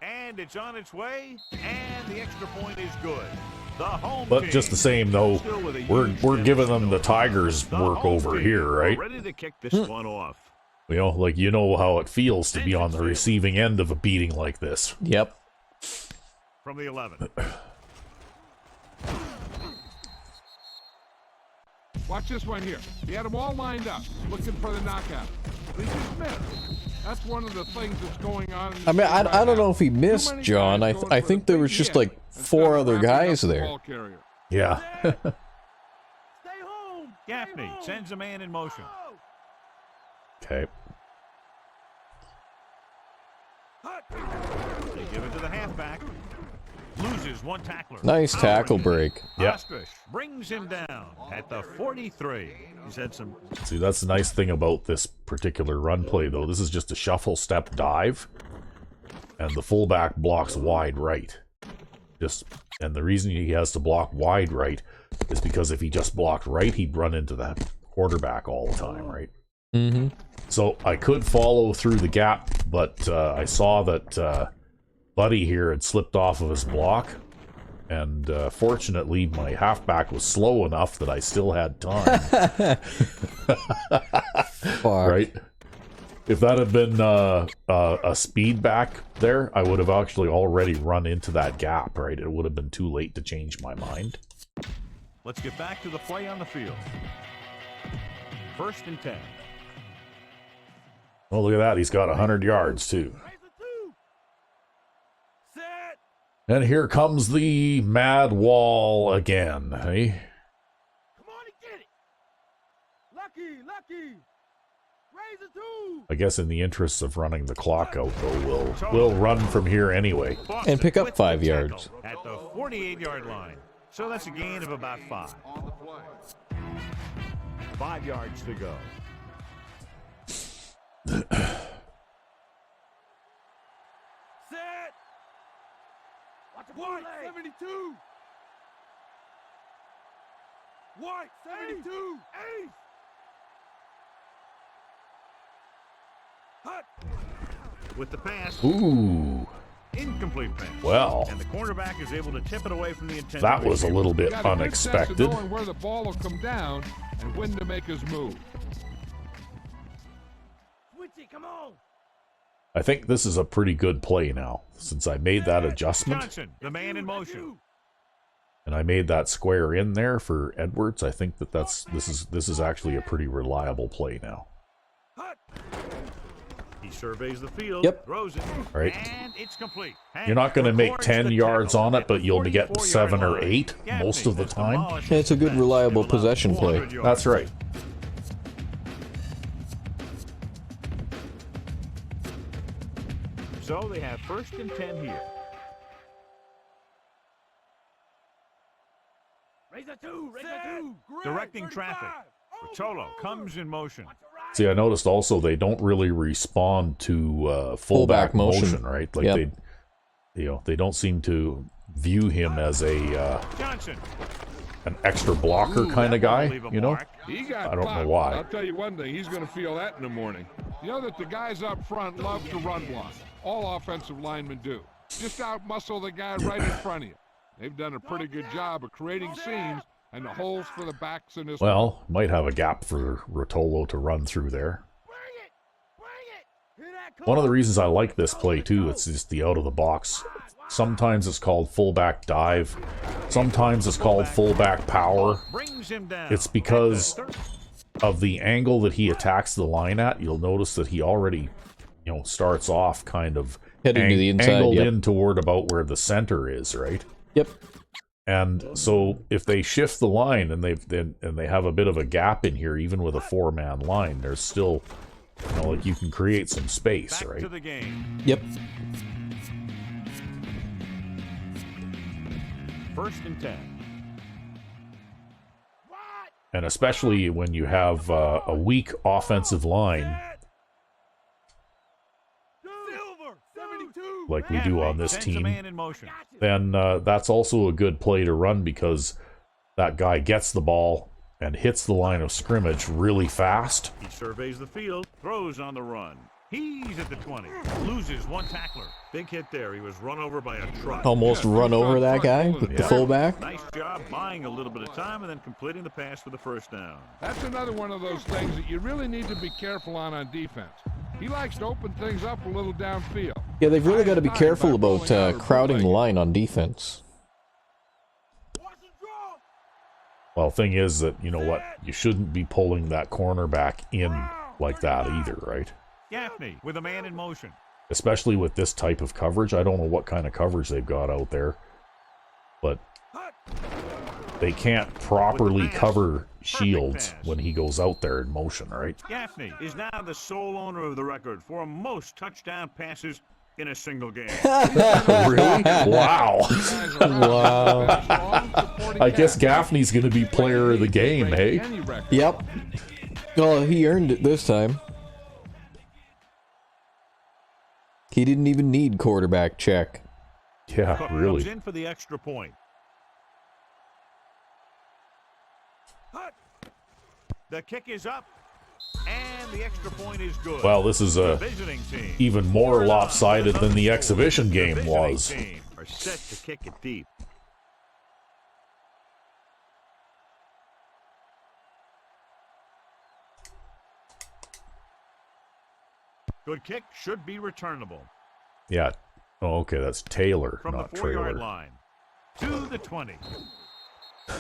And it's on its way, and the extra point is good. The home But team just the same, though, still with a we're huge giving them the advantage. Tigers The work home over team here, right? Ready to kick this one off. You know, like you know how it feels to be on the receiving end of a beating like this. Yep. From the 11. Watch this one here. He had them all lined up, looking for the knockout. They just missed. That's one of the things that's going on. In the I mean, game I right don't now. know if he Too missed, many John. guys I going for think the there was big just hit like instead 4 of other wrapping up guys the there. ball carrier. Yeah. Stay home. Gaffney sends a man in motion. Okay. They give it to the halfback. Loses one tackler. Nice tackle break. Yeah. Ostrich brings him down at the 43. He's had some. See, that's the nice thing about this particular run play, though. This is just a shuffle step dive, and the fullback blocks wide right. And the reason he has to block wide right is because if he just blocked right, he'd run into that quarterback all the time, right? Mm-hmm. So I could follow through the gap, but I saw that Buddy here had slipped off of his block, and fortunately my halfback was slow enough that I still had time. Fuck. Right? If that had been a speed back there, I would have actually already run into that gap, right? It would have been too late to change my mind. Let's get back to the play on the field. 1st and 10. Oh, look at that. He's got 100 yards, too. Raise the 2. Set. And here comes the mad wall again, hey? Come on and get it. Lucky. Raise the 2. I guess in the interests of running the clock out, though, we'll run from here anyway. And pick up With 5 the tackle yards. at the 48-yard line. So that's a gain of about 5. On the play. 5 yards to go. Set. Watch the White, play. 72. White, 72. Ace. Hut. With the pass. Ooh. Incomplete pass. Well, And the cornerback is able to tip it away from the intended that was a receiver. little bit Got a good sense of unexpected. knowing where the ball will come down and when to make his move. Switch it, come on. I think this is a pretty good play now, since I made that adjustment Johnson, the man in motion. and I made that square in there for Edwards. I think that this is actually a pretty reliable play now. He surveys the field, Yep. throws it, Right. and it's complete. You're not going to make Records 10 the yards tackle on it, at but the you'll be getting 44-yard 7 or line. 8 Gaffney most of the has time. demolished Yeah, it's a good, the reliable defense and allowed possession play. 400 yards. That's right. So they have 1st and 10 here. Raise a two, raise a two. Directing traffic. Rotolo comes in motion. See, I noticed also they don't really respond to fullback motion, right? Like Yep. they don't seem to view him as a Johnson. an extra blocker kind of guy, you know? He got I don't know popped. why. I'll tell you one thing, he's going to feel that in the morning. You know that the guys up front love to run block. All offensive linemen do. Just out-muscle the guy right in front of you. They've done a pretty good job of creating seams and the holes for the backs in this Well, might have a gap for Rotolo to run through there. Bring it, bring it. Hear that One of the call? reasons I like this play too, it's just the out of the box. Sometimes it's called fullback dive. Sometimes it's called fullback power. Brings him down. It's because of the angle that he attacks the line at. You'll notice that he already, starts off kind of Heading to the inside, angled yep. in toward about where the center is, right? Yep. And so if they shift the line and they have a bit of a gap in here, even with a 4-man line, there's still, like you can create some space, Back right? to the game. Yep. 1st and 10. And especially when you have a weak offensive line, Silver, 72. like we do on this Sends a team, man in motion. then that's also a good play to run because that guy gets the ball and hits the line of scrimmage really fast. He surveys the field, throws on the run. He's at the 20. Loses one tackler. Big hit there. He was run over by a truck. Almost run over that guy with the fullback. Nice job buying a little bit of time and then completing the pass for the 1st down. That's another one of those things that you really need to be careful on defense. He likes to open things up a little downfield. Yeah, they've really got to be Time careful by about pulling out or crowding the bootlegging. line on defense. Watch him draw. Well, thing is that, you know what, you shouldn't be pulling that cornerback in like that either, right? Gaffney with a man in motion. Especially with this type of coverage. I don't know what kind of coverage they've got out there, but they can't properly cover Shields when he goes out there in motion, right? Gaffney is now the sole owner of the record for most touchdown passes in a single game. Really? Wow. Wow. I guess Gaffney's going to be player of the game, hey? Yep. Well, he earned it this time. He didn't even need quarterback check. Yeah, Cook really. comes in for the extra point. The kick is up, and the extra point is good. Well, this is The a visiting team even more lopsided than the exhibition The game visiting was. team are set to kick it deep. Good kick, should be returnable. Yeah. Oh, okay, that's Taylor, From not the 4-yard Trailer. line to the 20.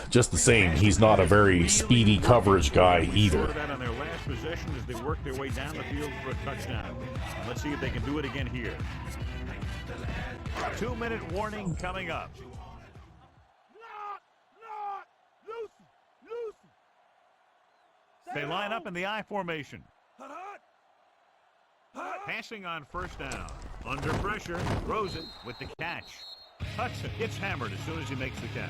Just the same, he's not a very speedy coverage guy either. Scored that on their last possession as they work their way down the field for a touchdown. Let's see if they can do it again here. 2-minute warning coming up. They line up in the I formation. Passing on 1st down. Under pressure, throws it with the catch. Hudson gets hammered as soon as he makes the catch.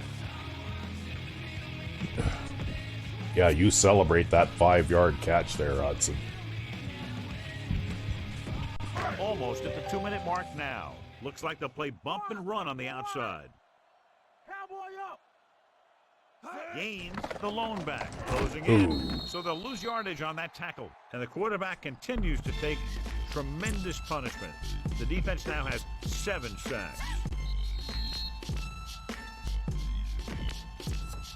Yeah, you celebrate that 5-yard catch there, Hudson. Almost at the 2-minute mark now. Looks like they'll play bump and run on the outside. Cowboy up. Gaines, the lone back, closing in. So they'll lose yardage on that tackle. And the quarterback continues to take tremendous punishment. The defense now has 7 sacks.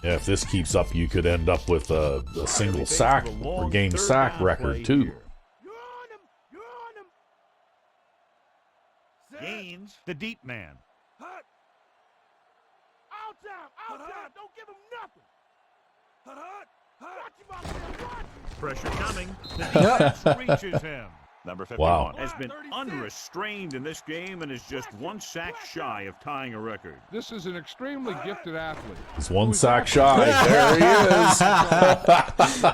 Yeah, if this keeps up, you could end up with a single sack or game sack record, too. You're on him! You're on him! Gains the deep man. Hut. Out time. Don't give him nothing. Hut. Watch him out there. Watch him. Pressure coming. The defense reaches him. Number 51 Wow. has been unrestrained in this game and is just 1 sack shy of tying a record. This is an extremely gifted athlete. He's 1 sack shy. There he is.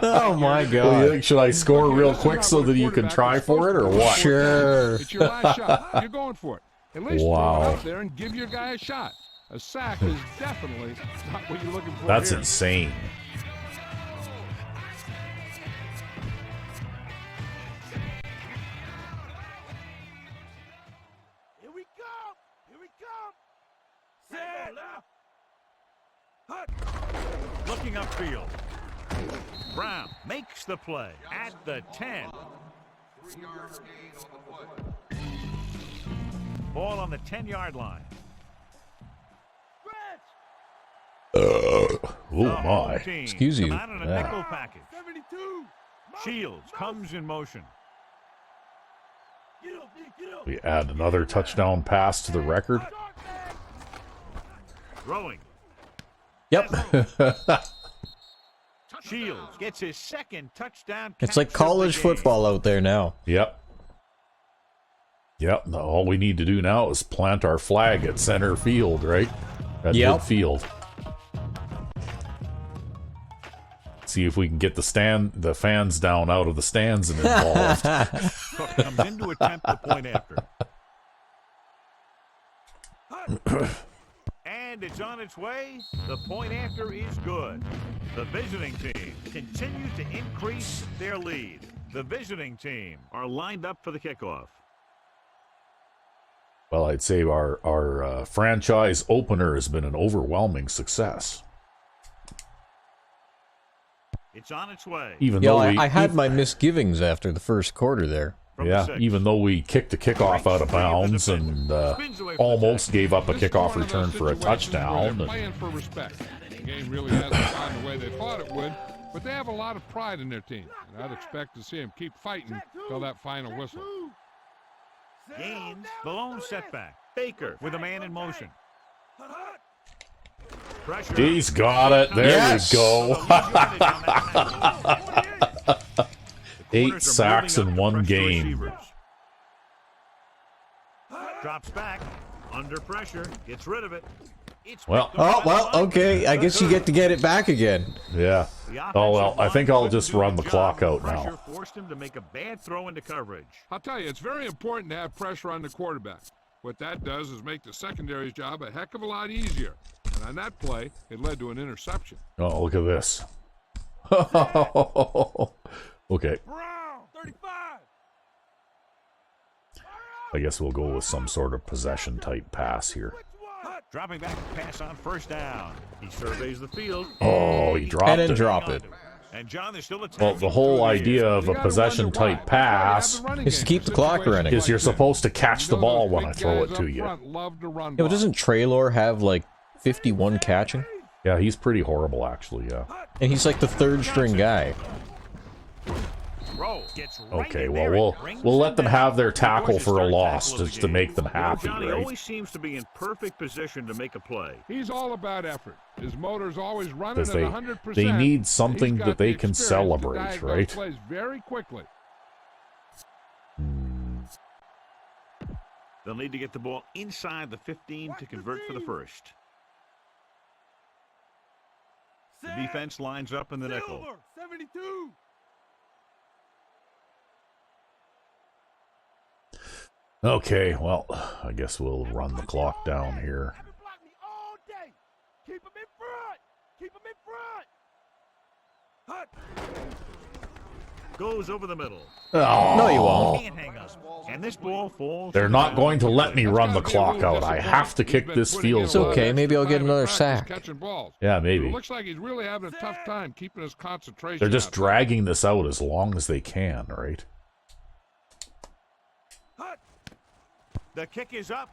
Oh my Well, god. you think, should I score real quick so that you can try for it, or what? Sure. It's your last shot. You're going for it. At least Wow. throw it out there and give your guy a shot. A sack is definitely not what you're looking for. That's here. insane. Here we come. Here we come. Set. Hut. Looking upfield. Brown makes the play at the 10. Ball on the 10-yard line. Oh The home my. team Excuse you. come out in a Yeah. nickel package. 72. Shields comes in motion. Get up, D, get up. We add another touchdown pass to the record. Throwing. Yep. Shields gets his 2nd touchdown. It's like catch of the college game. football out there now. Yep. Yep. All we need to do now is plant our flag at center field, right? At Yep. midfield. See if we can get the fans down out of the stands and involved. Cook comes in to attempt the point after. And it's on its way. The point after is good. The visiting team continues to increase their lead. The visiting team are lined up for the kickoff. Well, I'd say our franchise opener has been an overwhelming success. It's on its way. Even Yeah, though we, I had my misgivings after the first quarter there. From the yeah, 6. even though we kicked the kickoff out of bounds and almost gave up a This is kickoff one of those return for a situations where touchdown. they're playing for respect. The game really hasn't gone the way they thought it would, but they have a lot of pride in their team, and I'd expect to see them keep fighting till that final whistle. Gains the lone setback. Baker with a man in motion. Pressure. He's got it. There Yes. we go. The 8 corners are sacks moving in up to one pressure game. receivers. Drops back. Under pressure. Gets rid of it. It's Well- picked up Oh, by the well, lineman. okay. I guess you get to get it back again. Yeah. The Oh, well, offensive I think I'll line just couldn't do run the job. clock out Pressure now. forced him to make a bad throw into coverage. I'll tell you, it's very important to have pressure on the quarterback. What that does is make the secondary's job a heck of a lot easier. And on that play, it led to an interception. Oh, look at this. Okay. Brown. 35. I guess we'll go with some sort of possession type pass here. Dropping back to pass on first down. He surveys the field. Oh, he dropped And then it. drop it. And John, there's still a Well, tackle the whole through idea of You a gotta possession wonder why. type pass Is to keep the clock running. is you're supposed to catch the ball when I throw it to you. Love to run Yeah, but doesn't Traylor have like 51 catching? Yeah, he's pretty horrible, actually, yeah. And he's like the 3rd string guy. Rowe gets right Okay, in well, there and brings we'll him let them down. have their Of course, tackle you for a start loss tackle of just the to make game. them happy, Johnny right? always seems to be in perfect position to make a play. He's all about effort. His motor's always running Because at 100%. they need and something he's got that they the can experience to celebrate, diagnose right? Plays very quickly. They'll need to get the ball inside the 15 to convert for the first. The defense lines up in the nickel. Silver. 72. Okay, well, I guess we'll run the clock down here. Have him block me all day. Keep him in front. Keep him in front. Hut. Goes over the middle. Oh, No, you won't. Can't hang up. And this ball falls. they're not going to let me run the clock out. I have to kick this field It's goal. okay, maybe I'll get another sack. Catching balls. Yeah, It maybe. looks like he's really having a tough time keeping his concentration. They're just out there. dragging this out as long as they can, right? The kick is up.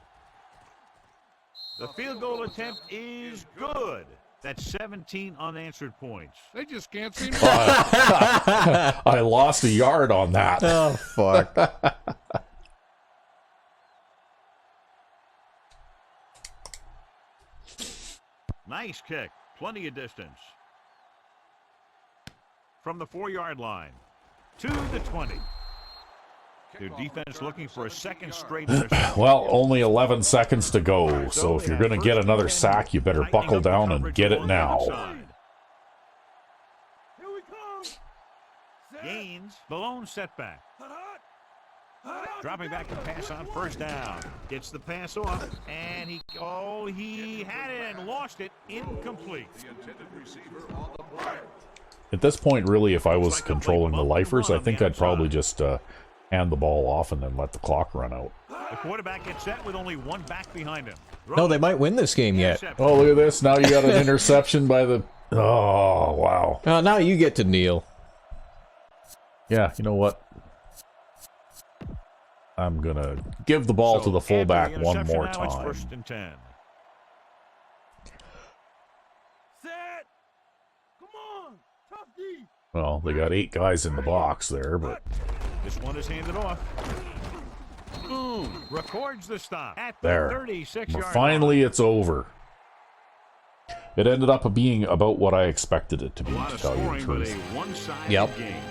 The field goal attempt is good. That's 17 unanswered points. They just can't seem to... I lost a yard on that. Oh, fuck. Nice kick. Plenty of distance. From the 4-yard line to the 20. Their defense looking for a second straight interception. Well, only 11 seconds to go, so if you're going to get another sack, you better buckle down and get it now. Here we come. Set. Gains the lone setback. Hut, hut. Dropping back to pass on first down. Gets the pass off, and he had it and lost it. Incomplete. At this point, really, if I was controlling the Lifers, I think I'd probably just hand the ball off and then let the clock run out. The quarterback gets set with only one back behind him. No, they might win this game yet. Oh, look at this. Now you got an interception by the... Oh, wow. Now you get to kneel. Yeah, you know what? I'm going to give the ball to the fullback one more Now it's time. 1st and 10. Set. Come on. Tough D. Well, they got 8 guys in the box there, but... This one is handed off. Boom. Records the stop at the There. 36-yard Finally, it's over. It ended up being about what I expected it to be, line. A lot to of tell you the scoring, but a truth. one-sided Yep. game.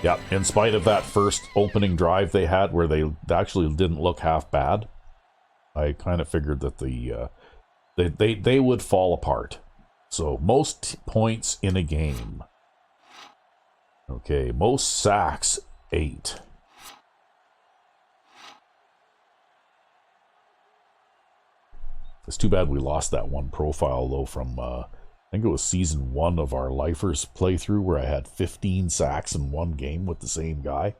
Yeah, in spite of that first opening drive they had where they actually didn't look half bad, I kind of figured that they would fall apart. So most points in a game. Okay, most sacks, 8. It's too bad we lost that one profile though from I think it was season 1 of our Lifers playthrough where I had 15 sacks in one game with the same guy.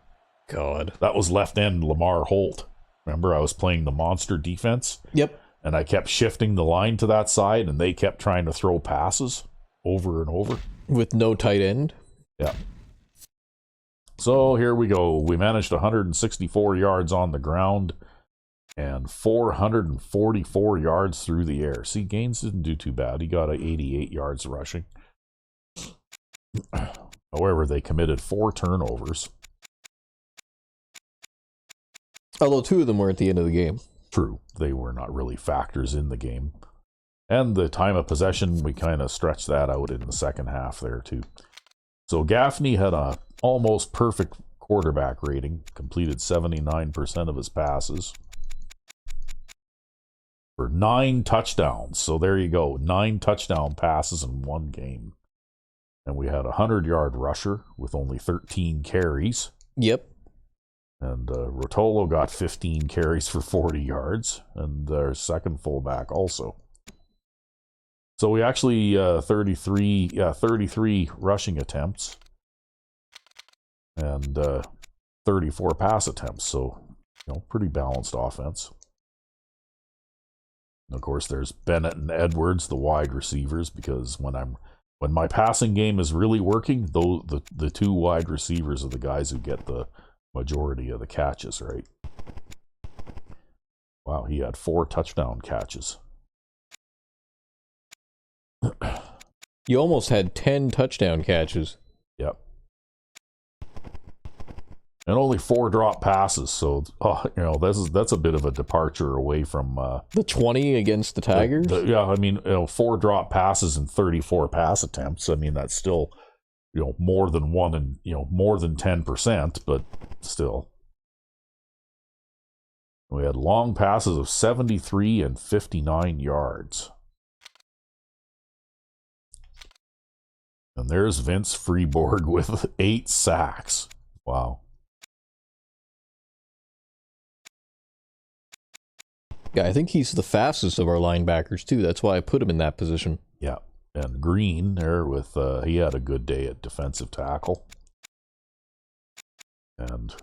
God. That was left end Lamar Holt. Remember, I was playing the monster defense? Yep. And I kept shifting the line to that side, and they kept trying to throw passes over and over. With no tight end. Yeah. So here we go. We managed 164 yards on the ground and 444 yards through the air. See, Gaines didn't do too bad. He got 88 yards rushing. However, they committed 4 turnovers. Although 2 of them were at the end of the game. True, they were not really factors in the game. And the time of possession, we kind of stretched that out in the second half there too. So Gaffney had a almost perfect quarterback rating, completed 79% of his passes for 9 touchdowns. So there you go, 9 touchdown passes in one game. And we had a 100-yard rusher with only 13 carries. Yep. And Rotolo got 15 carries for 40 yards, and their second fullback also. So we actually 33 rushing attempts and 34 pass attempts. So, you know, pretty balanced offense. And of course, there's Bennett and Edwards, the wide receivers, because when my passing game is really working, the 2 wide receivers are the guys who get the majority of the catches, right? Wow, he had 4 touchdown catches. You almost had 10 touchdown catches. Yep. And only 4 drop passes, so you know, that's a bit of a departure away from The 20 against the Tigers? yeah, I mean, you know, 4 drop passes and 34 pass attempts. I mean, that's still, you know, more than 1 and, you know, more than 10%, but still. We had long passes of 73 and 59 yards. And there's Vince Freeborg with 8 sacks. Wow. Yeah, I think he's the fastest of our linebackers, too. That's why I put him in that position. Yeah. And Green there with, he had a good day at defensive tackle. And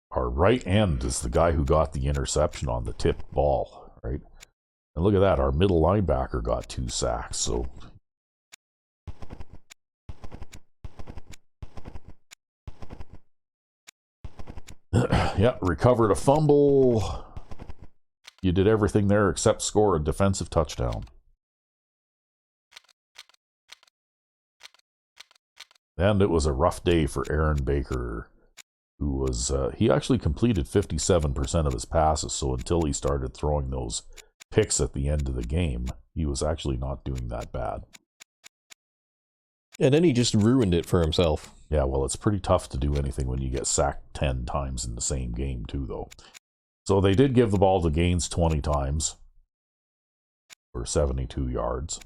our right end is the guy who got the interception on the tipped ball, right? And look at that, our middle linebacker got 2 sacks, so... Yeah, recovered a fumble. You did everything there except score a defensive touchdown. And it was a rough day for Aaron Baker, who was, he actually completed 57% of his passes, so until he started throwing those picks at the end of the game, he was actually not doing that bad. And then he just ruined it for himself. Yeah, well, it's pretty tough to do anything when you get sacked 10 times in the same game, too, though. So they did give the ball to Gaines 20 times for 72 yards.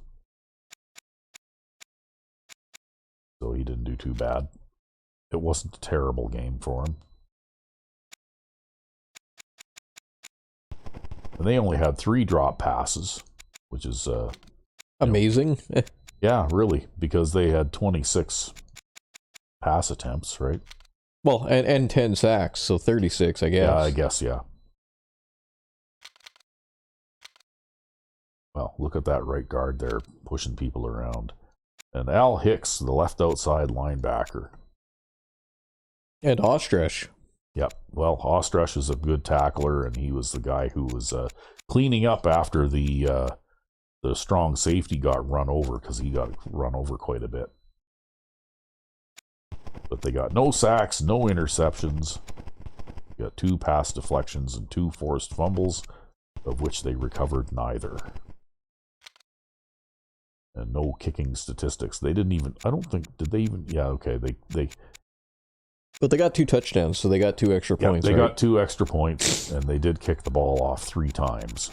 So he didn't do too bad. It wasn't a terrible game for him. And they only had 3 drop passes, which is amazing. Yeah, really, because they had 26 pass attempts, right? Well, and 10 sacks, so 36, I guess. Yeah, I guess, yeah. Well, look at that right guard there, pushing people around. And Al Hicks, the left outside linebacker. And Ostrich. Yep. Well, Ostrich is a good tackler, and he was the guy who was cleaning up after the strong safety got run over, because he got run over quite a bit. But they got no sacks, no interceptions. Got 2 pass deflections and 2 forced fumbles, of which they recovered neither. And no kicking statistics. They didn't even, I don't think, did they even, yeah, okay, they But they got 2 touchdowns, so they got 2 extra points, they right? got 2 extra points, and they did kick the ball off 3 times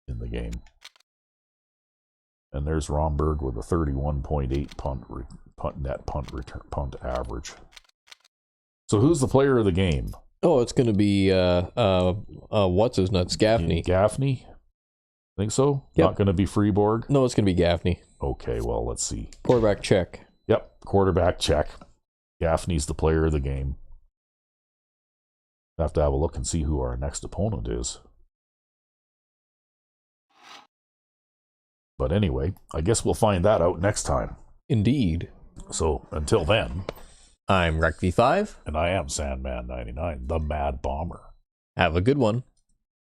in the game. And there's Romberg with a 31.8 punt average. So who's the player of the game? Oh, it's going to be, what's his nuts? Gaffney. Gaffney? Think so? Yep. Not going to be Freeborg? No, it's going to be Gaffney. Okay, well, let's see. Quarterback check. Yep, quarterback check. Gaffney's the player of the game. Have to have a look and see who our next opponent is. But anyway, I guess we'll find that out next time. Indeed. So until then, I'm RecV5. and I am Sandman99, the Mad Bomber. Have a good one.